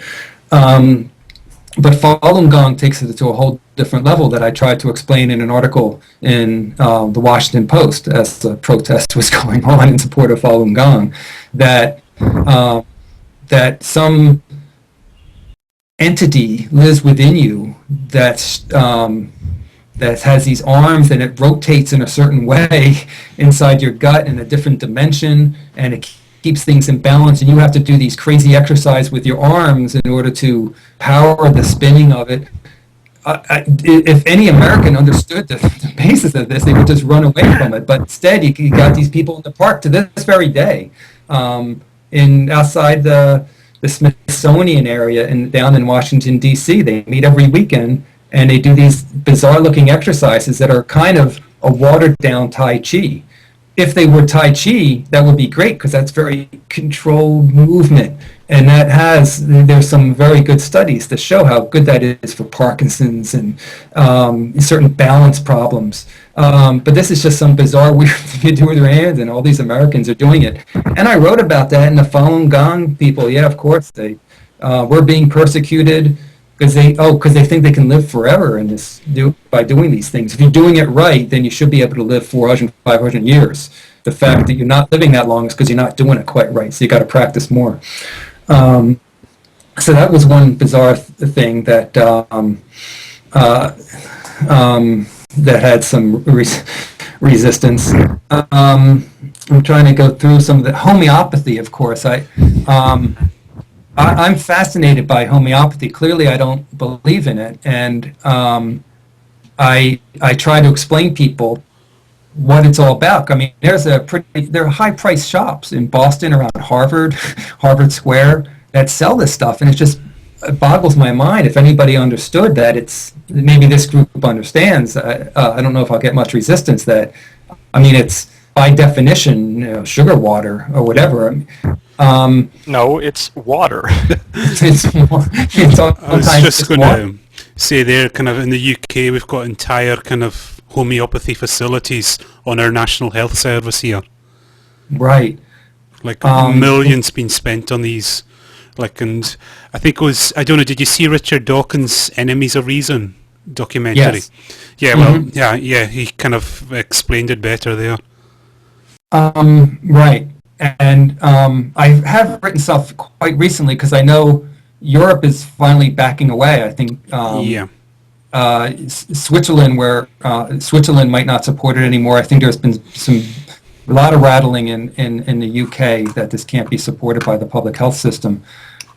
But Falun Gong takes it to a whole different level that I tried to explain in an article in the Washington Post as the protest was going on in support of Falun Gong, that some entity lives within you that has these arms and it rotates in a certain way inside your gut in a different dimension, and it keeps things in balance, and you have to do these crazy exercise with your arms in order to power the spinning of it. If any American understood the basis of this, they would just run away from it. But instead, you got these people in the park to this very day, outside the Smithsonian area down in Washington, D.C. They meet every weekend, and they do these bizarre-looking exercises that are kind of a watered-down Tai Chi. If they were Tai Chi, that would be great because that's very controlled movement, and there's some very good studies that show how good that is for Parkinson's and certain balance problems. But this is just some bizarre weird thing to do with your hands, and all these Americans are doing it. And I wrote about that, and the Falun Gong people, yeah, of course, they were being persecuted because they think they can live forever by doing these things. If you're doing it right, then you should be able to live 400, 500 years. The fact that you're not living that long is because you're not doing it quite right, so you got to practice more. So that was one bizarre thing that that had some resistance. I'm trying to go through some of the homeopathy, of course. I'm fascinated by homeopathy. Clearly, I don't believe in it, and I try to explain people what it's all about. I mean, there are high-priced shops in Boston around Harvard Square that sell this stuff, and it boggles my mind. If anybody understood that, maybe this group understands. I don't know if I'll get much resistance. It's by definition, sugar water or whatever. No, it's water. I was just going to say there, kind of in the UK, we've got entire kind of homeopathy facilities on our National Health Service here. Right. Like millions been spent on these. And I think it was, I don't know, did you see Richard Dawkins' Enemies of Reason documentary? Yes. Yeah, well, yeah, he kind of explained it better there. Right. And I have written stuff quite recently because I know Europe is finally backing away. I think Switzerland, where Switzerland might not support it anymore. I think there's been a lot of rattling in the UK that this can't be supported by the public health system.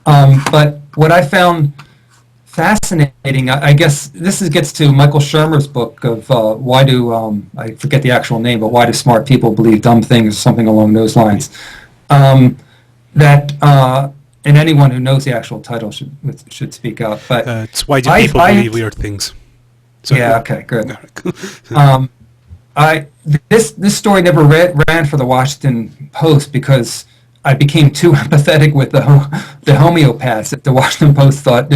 But what I found fascinating, I guess this gets to Michael Shermer's book of why do, I forget the actual name, but why do smart people believe dumb things, something along those lines. And anyone who knows the actual title should speak up. But it's why do people believe weird things? So, Yeah. Okay. Good. This story never ran for the Washington Post because I became too empathetic with the homeopaths that the Washington Post thought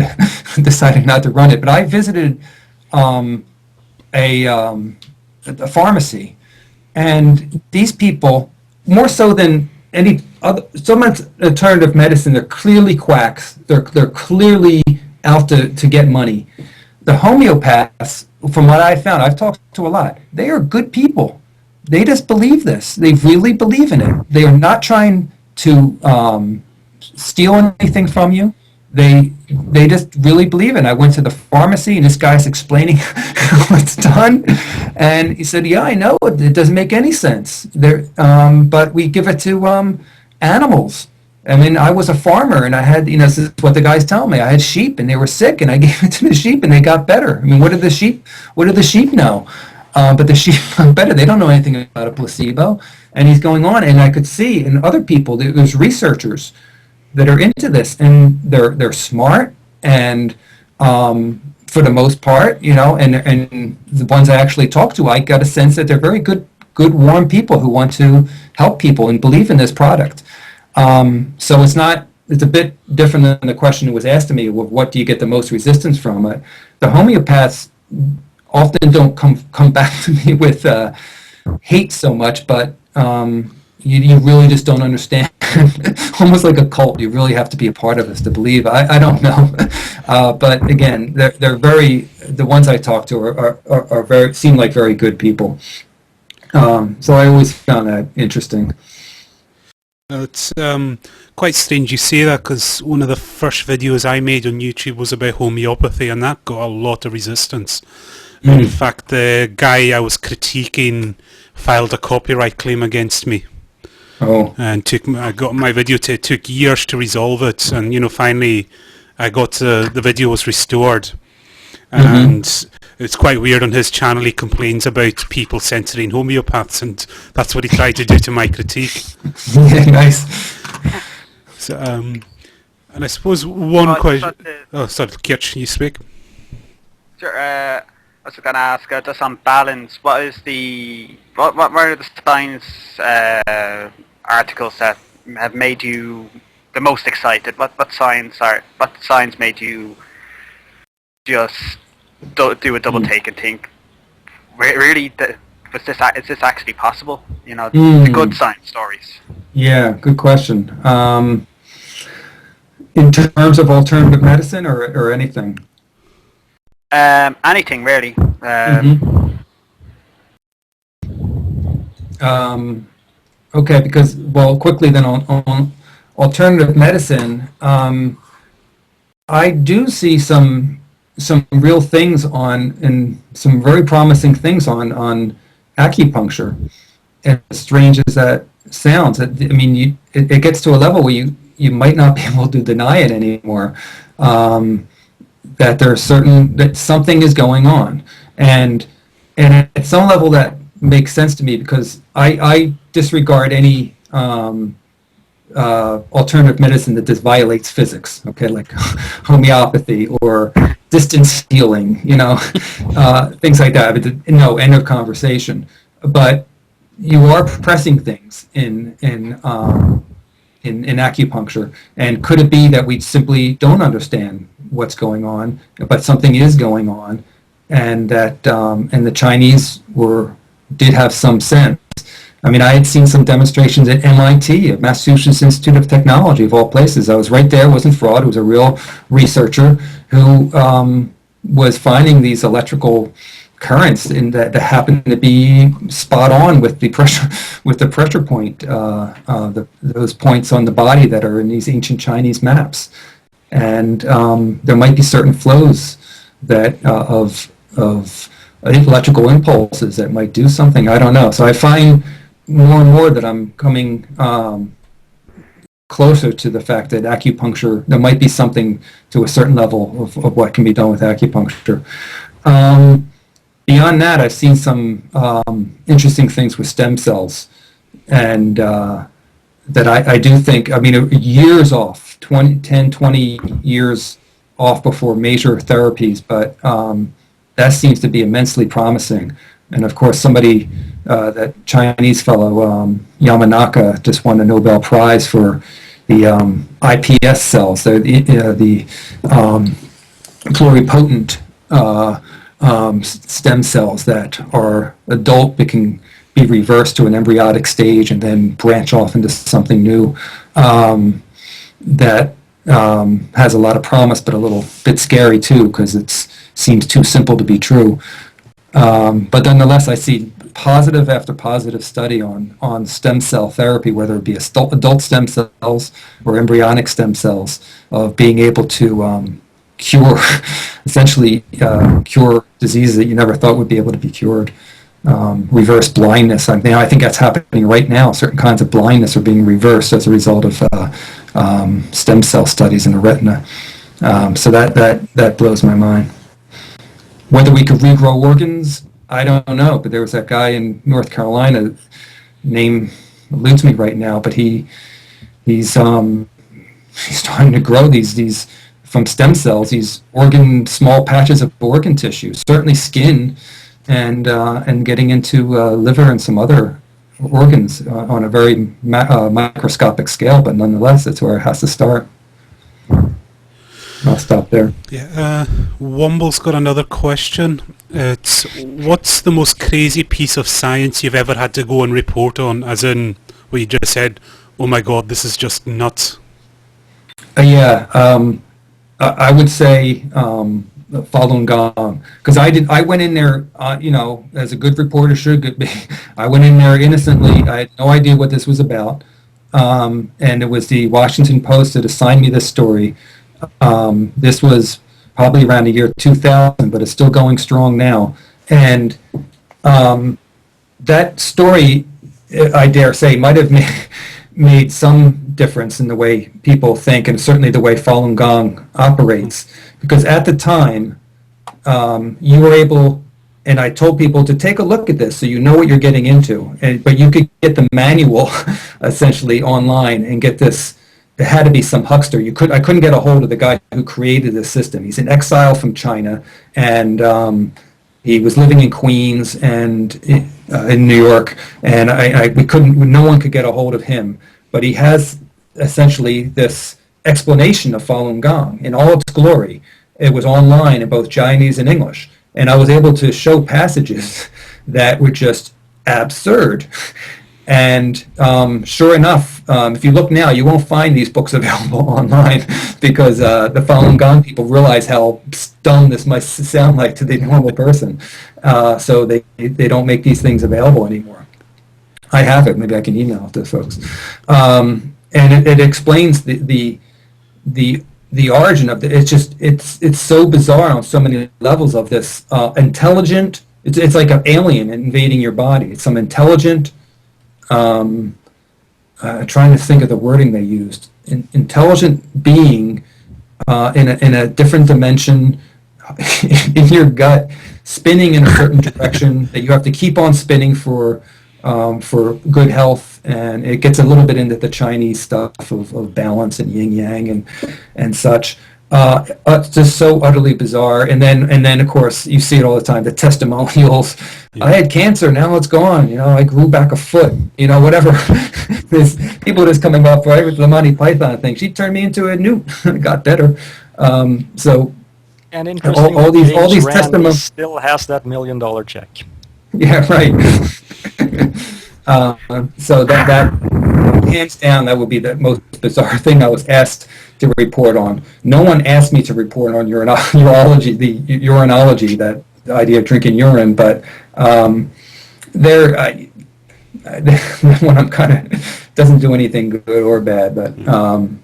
decided not to run it. But I visited a pharmacy, and these people, more so than any other, some alternative medicine, they're clearly quacks. They're clearly out to get money. The homeopaths, from what I found, I've talked to a lot, they are good people. They just believe this. They really believe in it. They are not trying to steal anything from you. They just really believe in it. I went to the pharmacy, and this guy's explaining what's done, and he said, "Yeah, I know it doesn't make any sense. But we give it to animals. I mean, I was a farmer, and I had, this is what the guys tell me. I had sheep, and they were sick, and I gave it to the sheep, and they got better. I mean, what did the sheep know? But the sheep got better. They don't know anything about a placebo." And he's going on, and I could see in other people, there's researchers that are into this, and they're smart, and for the most part, and the ones I actually talked to, I got a sense that they're very good, warm people who want to help people and believe in this product. So it's a bit different than the question that was asked to me, what do you get the most resistance from? The homeopaths often don't come back to me with hate so much, but you really just don't understand. Almost like a cult, you really have to be a part of this to believe. I don't know, but again, they're very. The ones I talk to are seem like very good people. So I always found that interesting. It's quite strange you say that, because one of the first videos I made on YouTube was about homeopathy, and that got a lot of resistance. In fact, the guy I was critiquing filed a copyright claim against me. Oh. And I got my video. It took years to resolve it, and finally, I got the video was restored. And it's quite weird. On his channel, he complains about people censoring homeopaths, and that's what he tried to do to my critique. Yeah, nice. So, and I suppose one question. Oh, sorry, Kirch, you speak. Sure. I was going to ask, just on balance, what were the science articles that have made you the most excited? What science made you just do a double take and think, really, is this actually possible? The good science stories. Yeah, good question. In terms of alternative medicine or anything? Anything really. Okay, because quickly then on alternative medicine, I do see some real things and some very promising things on acupuncture. As strange as that sounds, it gets to a level where you might not be able to deny it anymore. That that something is going on, and at some level that makes sense to me, because I disregard any alternative medicine that just violates physics. Okay, like homeopathy or distance healing, things like that. No, end of conversation. But you are pressing things in acupuncture, and could it be that we simply don't understand what's going on, but something is going on, and that and the Chinese did have some sense. I had seen some demonstrations at MIT, at Massachusetts Institute of Technology, of all places. I was right there. It wasn't fraud. It was a real researcher who was finding these electrical currents that happened to be spot on with the pressure point, those points on the body that are in these ancient Chinese maps. And there might be certain flows that of electrical impulses that might do something. I don't know. So I find more and more that I'm coming closer to the fact that acupuncture, there might be something to a certain level of what can be done with acupuncture. Beyond that, I've seen some interesting things with stem cells, and that I do think, years off, 10, 20 years off before major therapies, but that seems to be immensely promising. And of course, that Chinese fellow, Yamanaka, just won the Nobel Prize for the iPS cells, the pluripotent stem cells that are adult but can be reversed to an embryonic stage and then branch off into something new. That has a lot of promise, but a little bit scary too, because it seems too simple to be true. But nonetheless, I see positive after positive study on stem cell therapy, whether it be adult stem cells or embryonic stem cells, of being able to cure, essentially cure diseases that you never thought would be able to be cured. Reverse blindness. I think that's happening right now. Certain kinds of blindness are being reversed as a result of stem cell studies in the retina. So that blows my mind. Whether we could regrow organs, I don't know. But there was that guy in North Carolina, name eludes me right now, but he's starting to grow these from stem cells, these small patches of organ tissue, certainly skin, and getting into liver and some other organs on a very microscopic scale, but nonetheless, that's where it has to start. I'll stop there. Yeah, Womble's got another question. It's, what's the most crazy piece of science you've ever had to go and report on, as in, where you just said, oh my god, this is just nuts? I would say Falun Gong, because I went in there, as a good reporter should be. I went in there innocently. I had no idea what this was about, and it was the Washington Post that assigned me this story. This was probably around the year 2000, but it's still going strong now. And that story, I dare say, might have made some difference in the way people think, and certainly the way Falun Gong operates. Because at the time, you were able, and I told people to take a look at this so you know what you're getting into. But you could get the manual, essentially, online and get this. It had to be some huckster. I couldn't get a hold of the guy who created this system. He's in exile from China, and he was living in Queens and in New York, and no one could get a hold of him. But he has essentially this explanation of Falun Gong in all its glory. It was online in both Chinese and English, and I was able to show passages that were just absurd. And sure enough, if you look now, you won't find these books available online, because the Falun Gong people realize how dumb this might sound like to the normal person. So they don't make these things available anymore. I have it. Maybe I can email it to folks. And it explains the origin of it. It's so bizarre on so many levels of this intelligent. It's like an alien invading your body. It's some intelligent. Trying to think of the wording they used. Intelligent being in a different dimension in your gut, spinning in a certain direction that you have to keep on spinning for good health, and it gets a little bit into the Chinese stuff of balance and yin yang and such. It's just so utterly bizarre. And then of course you see it all the time, the testimonials. Yeah. I had cancer, now it's gone. I grew back a foot. Whatever. There's people just coming up right with the Monty Python thing. She turned me into a newt. It got better. And interesting, all these testimonies still has that $1 million check. Yeah, right. So that hands down, that would be the most bizarre thing I was asked to report on. No one asked me to report on urology, the urinology, that idea of drinking urine, but that one I'm kind of doesn't do anything good or bad. But I'm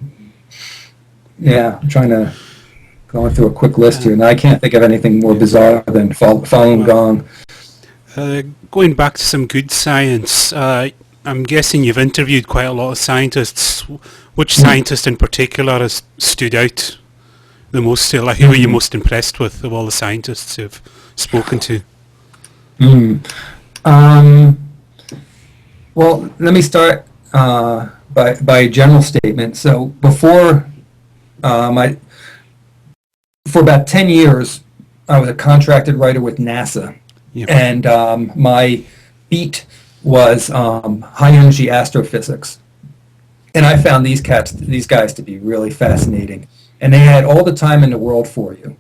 trying to going through a quick list here, and I can't think of anything more bizarre than Falun Gong. Going back to some good science, I'm guessing you've interviewed quite a lot of scientists. Which scientist in particular has stood out the most? Who are you most impressed with of all the scientists you've spoken to? Well, let me start by a general statement. So for about 10 years, I was a contracted writer with NASA, Yep. and my beat was high energy astrophysics. And I found these guys to be really fascinating, and they had all the time in the world for you,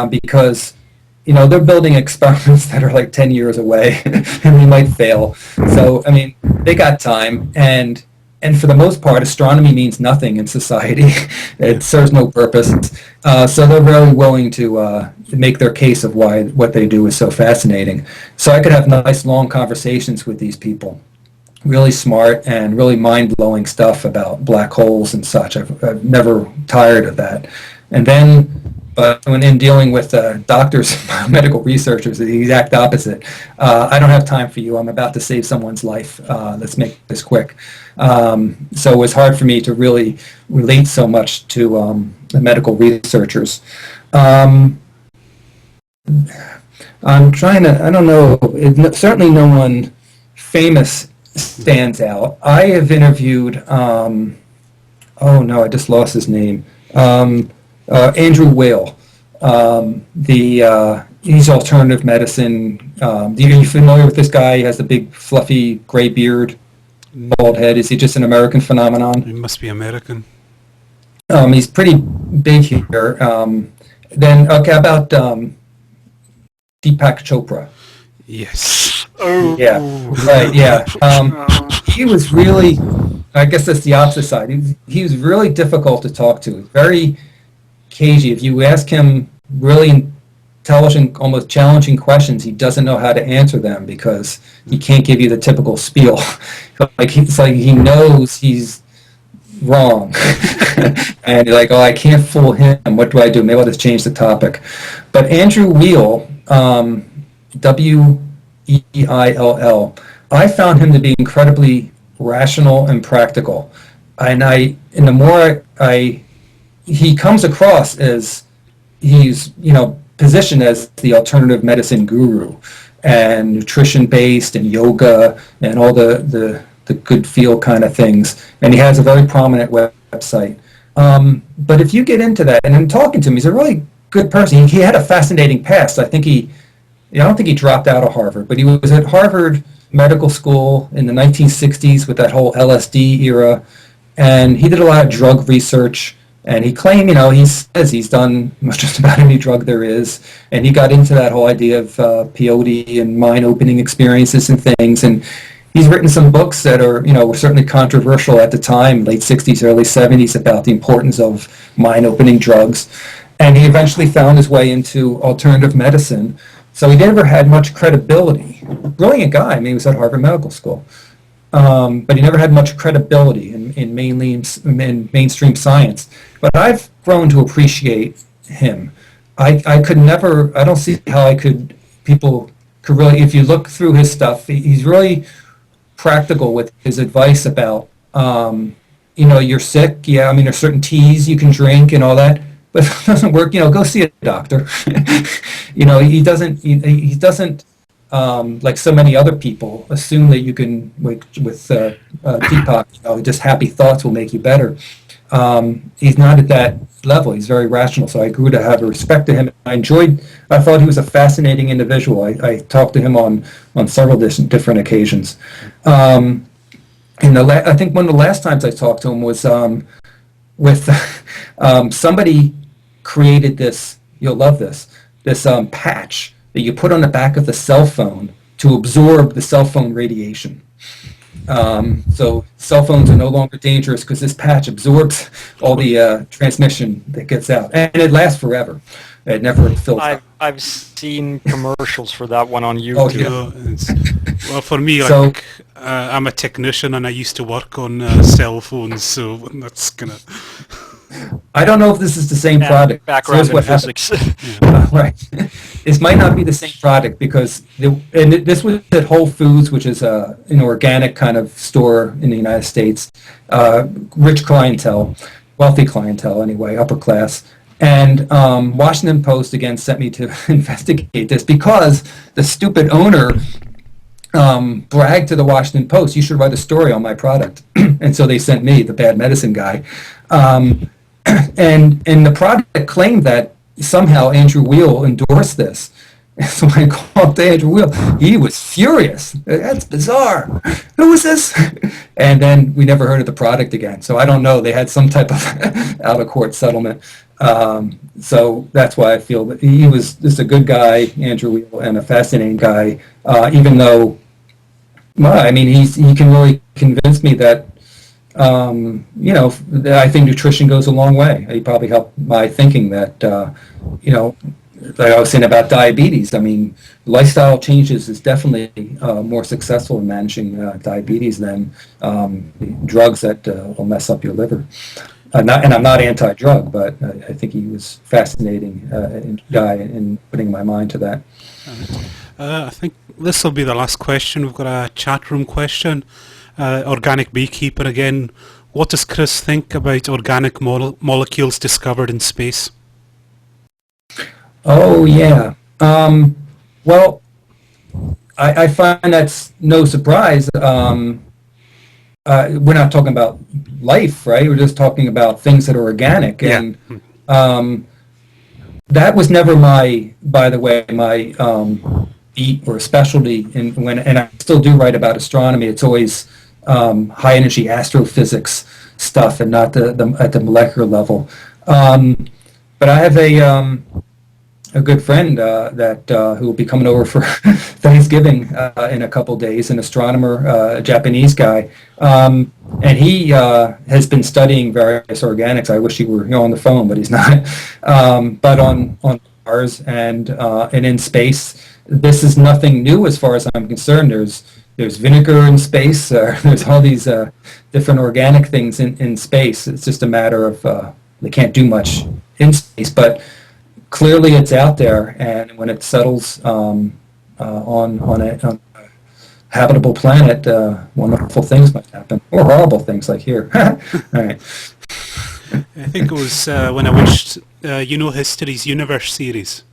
because they're building experiments that are like 10 years away, and they might fail. So I mean, they got time, and for the most part, astronomy means nothing in society. It serves no purpose. So they're very willing to make their case of why what they do is so fascinating. So I could have nice, long conversations with these people. Really smart and really mind-blowing stuff about black holes and such. I've never tired of that. And then, but when in dealing with doctors, medical researchers, the exact opposite. I don't have time for you. I'm about to save someone's life. Let's make this quick. So it was hard for me to really relate so much to the medical researchers. I'm trying to, I don't know, certainly no one famous stands out. I have interviewed, oh no, I just lost his name, Andrew Weil. He's alternative medicine. Are you familiar with this guy? He has the big fluffy gray beard, bald head. Is he just an American phenomenon? He must be American. He's pretty big here. Then, okay, about Deepak Chopra. Yes. Yeah, right, yeah. He was really, I guess that's the opposite side. He was really difficult to talk to. Very cagey. If you ask him really intelligent, almost challenging questions, he doesn't know how to answer them because he can't give you the typical spiel. It's like he knows he's wrong. And you're like, oh, I can't fool him. What do I do? Maybe I'll just change the topic. But Andrew Weil, Weill, I found him to be incredibly rational and practical. And the more he comes across as he's, positioned as the alternative medicine guru and nutrition-based and yoga and all the good feel kind of things. And he has a very prominent website. But if you get into that, and in talking to him, he's a really good person. He had a fascinating past. I don't think he dropped out of Harvard, but he was at Harvard Medical School in the 1960s with that whole LSD era, and he did a lot of drug research, and he claimed, he says he's done just about any drug there is, and he got into that whole idea of peyote and mind-opening experiences and things, and he's written some books that are, were certainly controversial at the time, late 60s, early 70s, about the importance of mind-opening drugs, and he eventually found his way into alternative medicine. So he never had much credibility. Brilliant guy. I mean, he was at Harvard Medical School. But he never had much credibility in mainstream science. But I've grown to appreciate him. I don't see how people could really, if you look through his stuff, he's really practical with his advice about, you're sick. Yeah, I mean, there's certain teas you can drink and all that. But if it doesn't work, go see a doctor. He doesn't like so many other people assume that you can, with Deepak, just happy thoughts will make you better. He's not at that level. He's very rational. So I grew to have a respect to him. I thought he was a fascinating individual. I talked to him on several different occasions. I think one of the last times I talked to him was with somebody created this, you'll love this patch that you put on the back of the cell phone to absorb the cell phone radiation. So cell phones are no longer dangerous because this patch absorbs all the transmission that gets out. And it lasts forever. It never fills up. I've seen commercials for that one on YouTube. Oh, yeah. Well, for me, I'm a technician and I used to work on cell phones, so that's kind of... I don't know if this is the same product. Background in physics. Right. This might not be the same product because this was at Whole Foods, which is an organic kind of store in the United States. Rich clientele, wealthy clientele anyway, upper class. And Washington Post again sent me to investigate this because the stupid owner bragged to the Washington Post, you should write a story on my product. And so they sent me, the bad medicine guy. And the product claimed that somehow Andrew Weil endorsed this. So I called to Andrew Weil. He was furious. That's bizarre. Who is this? And then we never heard of the product again. So I don't know. They had some type of out-of-court settlement. So that's why I feel that he was just a good guy, Andrew Weil, and a fascinating guy, even though, well, I mean, he can really convince me that, I think nutrition goes a long way. He probably helped my thinking that, like I was saying about diabetes. I mean, lifestyle changes is definitely more successful in managing diabetes than drugs that will mess up your liver. And I'm not anti-drug, but I think he was fascinating guy in putting my mind to that. I think this will be the last question. We've got a chat room question. Organic beekeeper again. What does Chris think about organic molecules discovered in space? Oh, yeah. Well, I find that's no surprise. We're not talking about life, right? We're just talking about things that are organic. Yeah. And that was never my beat or specialty. And I still do write about astronomy. It's always high energy astrophysics stuff and not at the molecular level. But I have a good friend who will be coming over for Thanksgiving in a couple days, an astronomer, a Japanese guy, and he has been studying various organics. I wish he were on the phone, but he's not. But on Mars and in space, this is nothing new as far as I'm concerned. There's vinegar in space. There's all these different organic things in space. It's just a matter of they can't do much in space, but clearly it's out there, and when it settles on a habitable planet, wonderful things might happen, or horrible things like here. All right. I think it was when I watched, History's Universe series.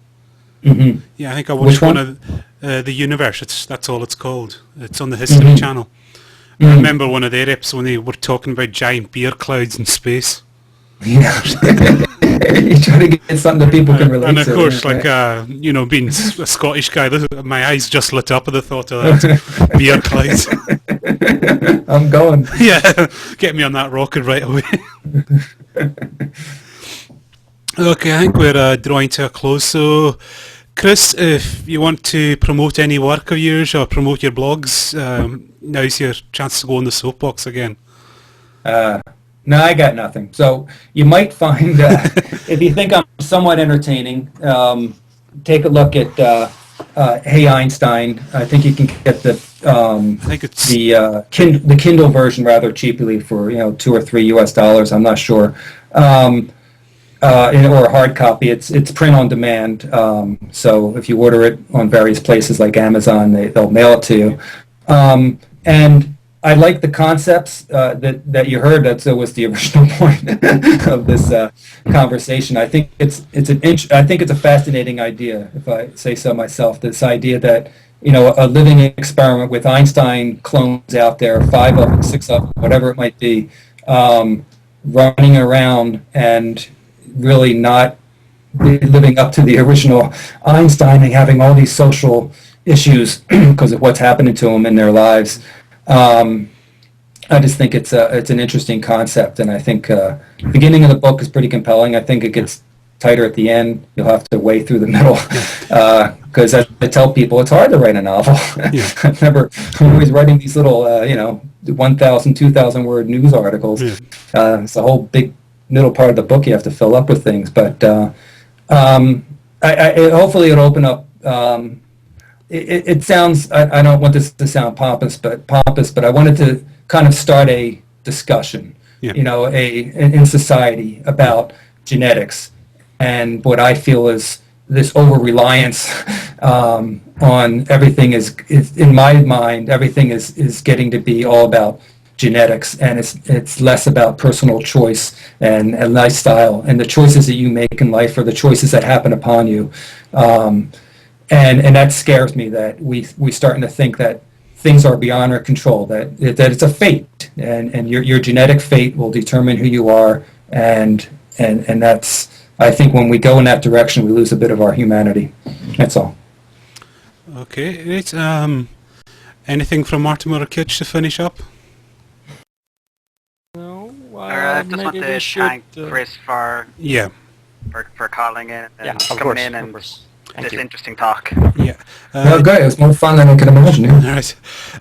Mm-hmm. Yeah, I think I watched Which one? of the Universe. That's all it's called. It's on the History Channel. I remember one of their episodes when they were talking about giant beer clouds in space. Yeah. You try to get something that people can relate to. And of course, right? being a Scottish guy, my eyes just lit up at the thought of that. Beer clouds. I'm going. Yeah, get me on that rocket right away. Okay, I think we're drawing to a close. So, Chris, if you want to promote any work of yours or promote your blogs, now's your chance to go on the soapbox again. No, I got nothing. So you might find, if you think I'm somewhat entertaining, take a look at Hey Einstein. I think you can get the I think it's the Kindle version rather cheaply for $2 or $3 US. I'm not sure. Or a hard copy. It's print on demand. So if you order it on various places like Amazon, they'll mail it to you. And I like the concepts that you heard. That was the original point of this conversation. I think it's a fascinating idea, if I say so myself. This idea that a living experiment with Einstein clones out there, 5 of them, 6 of them, whatever it might be, running around and really not living up to the original Einstein and having all these social issues because of what's happening to them in their lives. I just think it's an interesting concept, and I think the beginning of the book is pretty compelling. I think it gets tighter at the end. You'll have to wade through the middle because as I tell people, it's hard to write a novel. Yeah. I'm always writing these little 1,000, 2,000 word news articles. Yeah. It's a whole big middle part of the book you have to fill up with things, but hopefully it'll open up. It sounds, I don't want this to sound pompous, but I wanted to kind of start a discussion, in society about genetics and what I feel is this over-reliance on everything is in my mind, everything is getting to be all about genetics, and it's less about personal choice and lifestyle and the choices that you make in life or the choices that happen upon you. And that scares me, that we starting to think that things are beyond our control, that it's a fate, and your genetic fate will determine who you are, and that's I think when we go in that direction, we lose a bit of our humanity. That's all. Okay, right. Anything from Mortimer or Kitch to finish up? No, I just want maybe to we should. thank Chris for Yeah. calling in and Yeah, of coming course, in of and course. Thank this you. interesting talk. Yeah. Well, good. It was more fun than I could imagine. Yeah.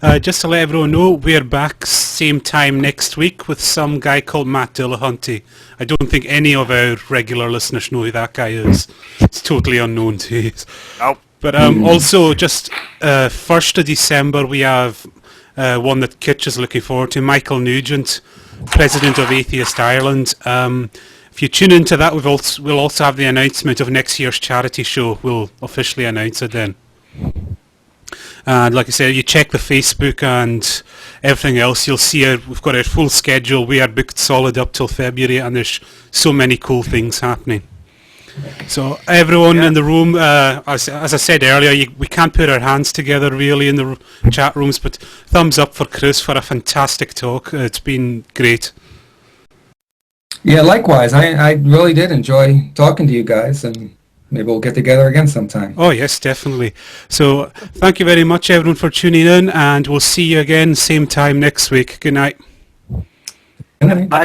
Alright. Just to let everyone know, we're back same time next week with some guy called Matt Dillahunty. I don't think any of our regular listeners know who that guy is. It's totally unknown to us. Nope. But also, just 1st of December, we have one that Kitch is looking forward to, Michael Nugent, President of Atheist Ireland. If you tune into that, we'll also have the announcement of next year's charity show. We'll officially announce it then. And like I said, you check the Facebook and everything else, you'll see we've got a full schedule. We are booked solid up till February, and there's so many cool things happening. So everyone in the room, as I said earlier, we can't put our hands together really in the chat rooms, but thumbs up for Chris for a fantastic talk. It's been great. Yeah, likewise. I really did enjoy talking to you guys, and maybe we'll get together again sometime. Oh yes, definitely. So thank you very much everyone for tuning in, and we'll see you again same time next week. Good night. Good night. Bye.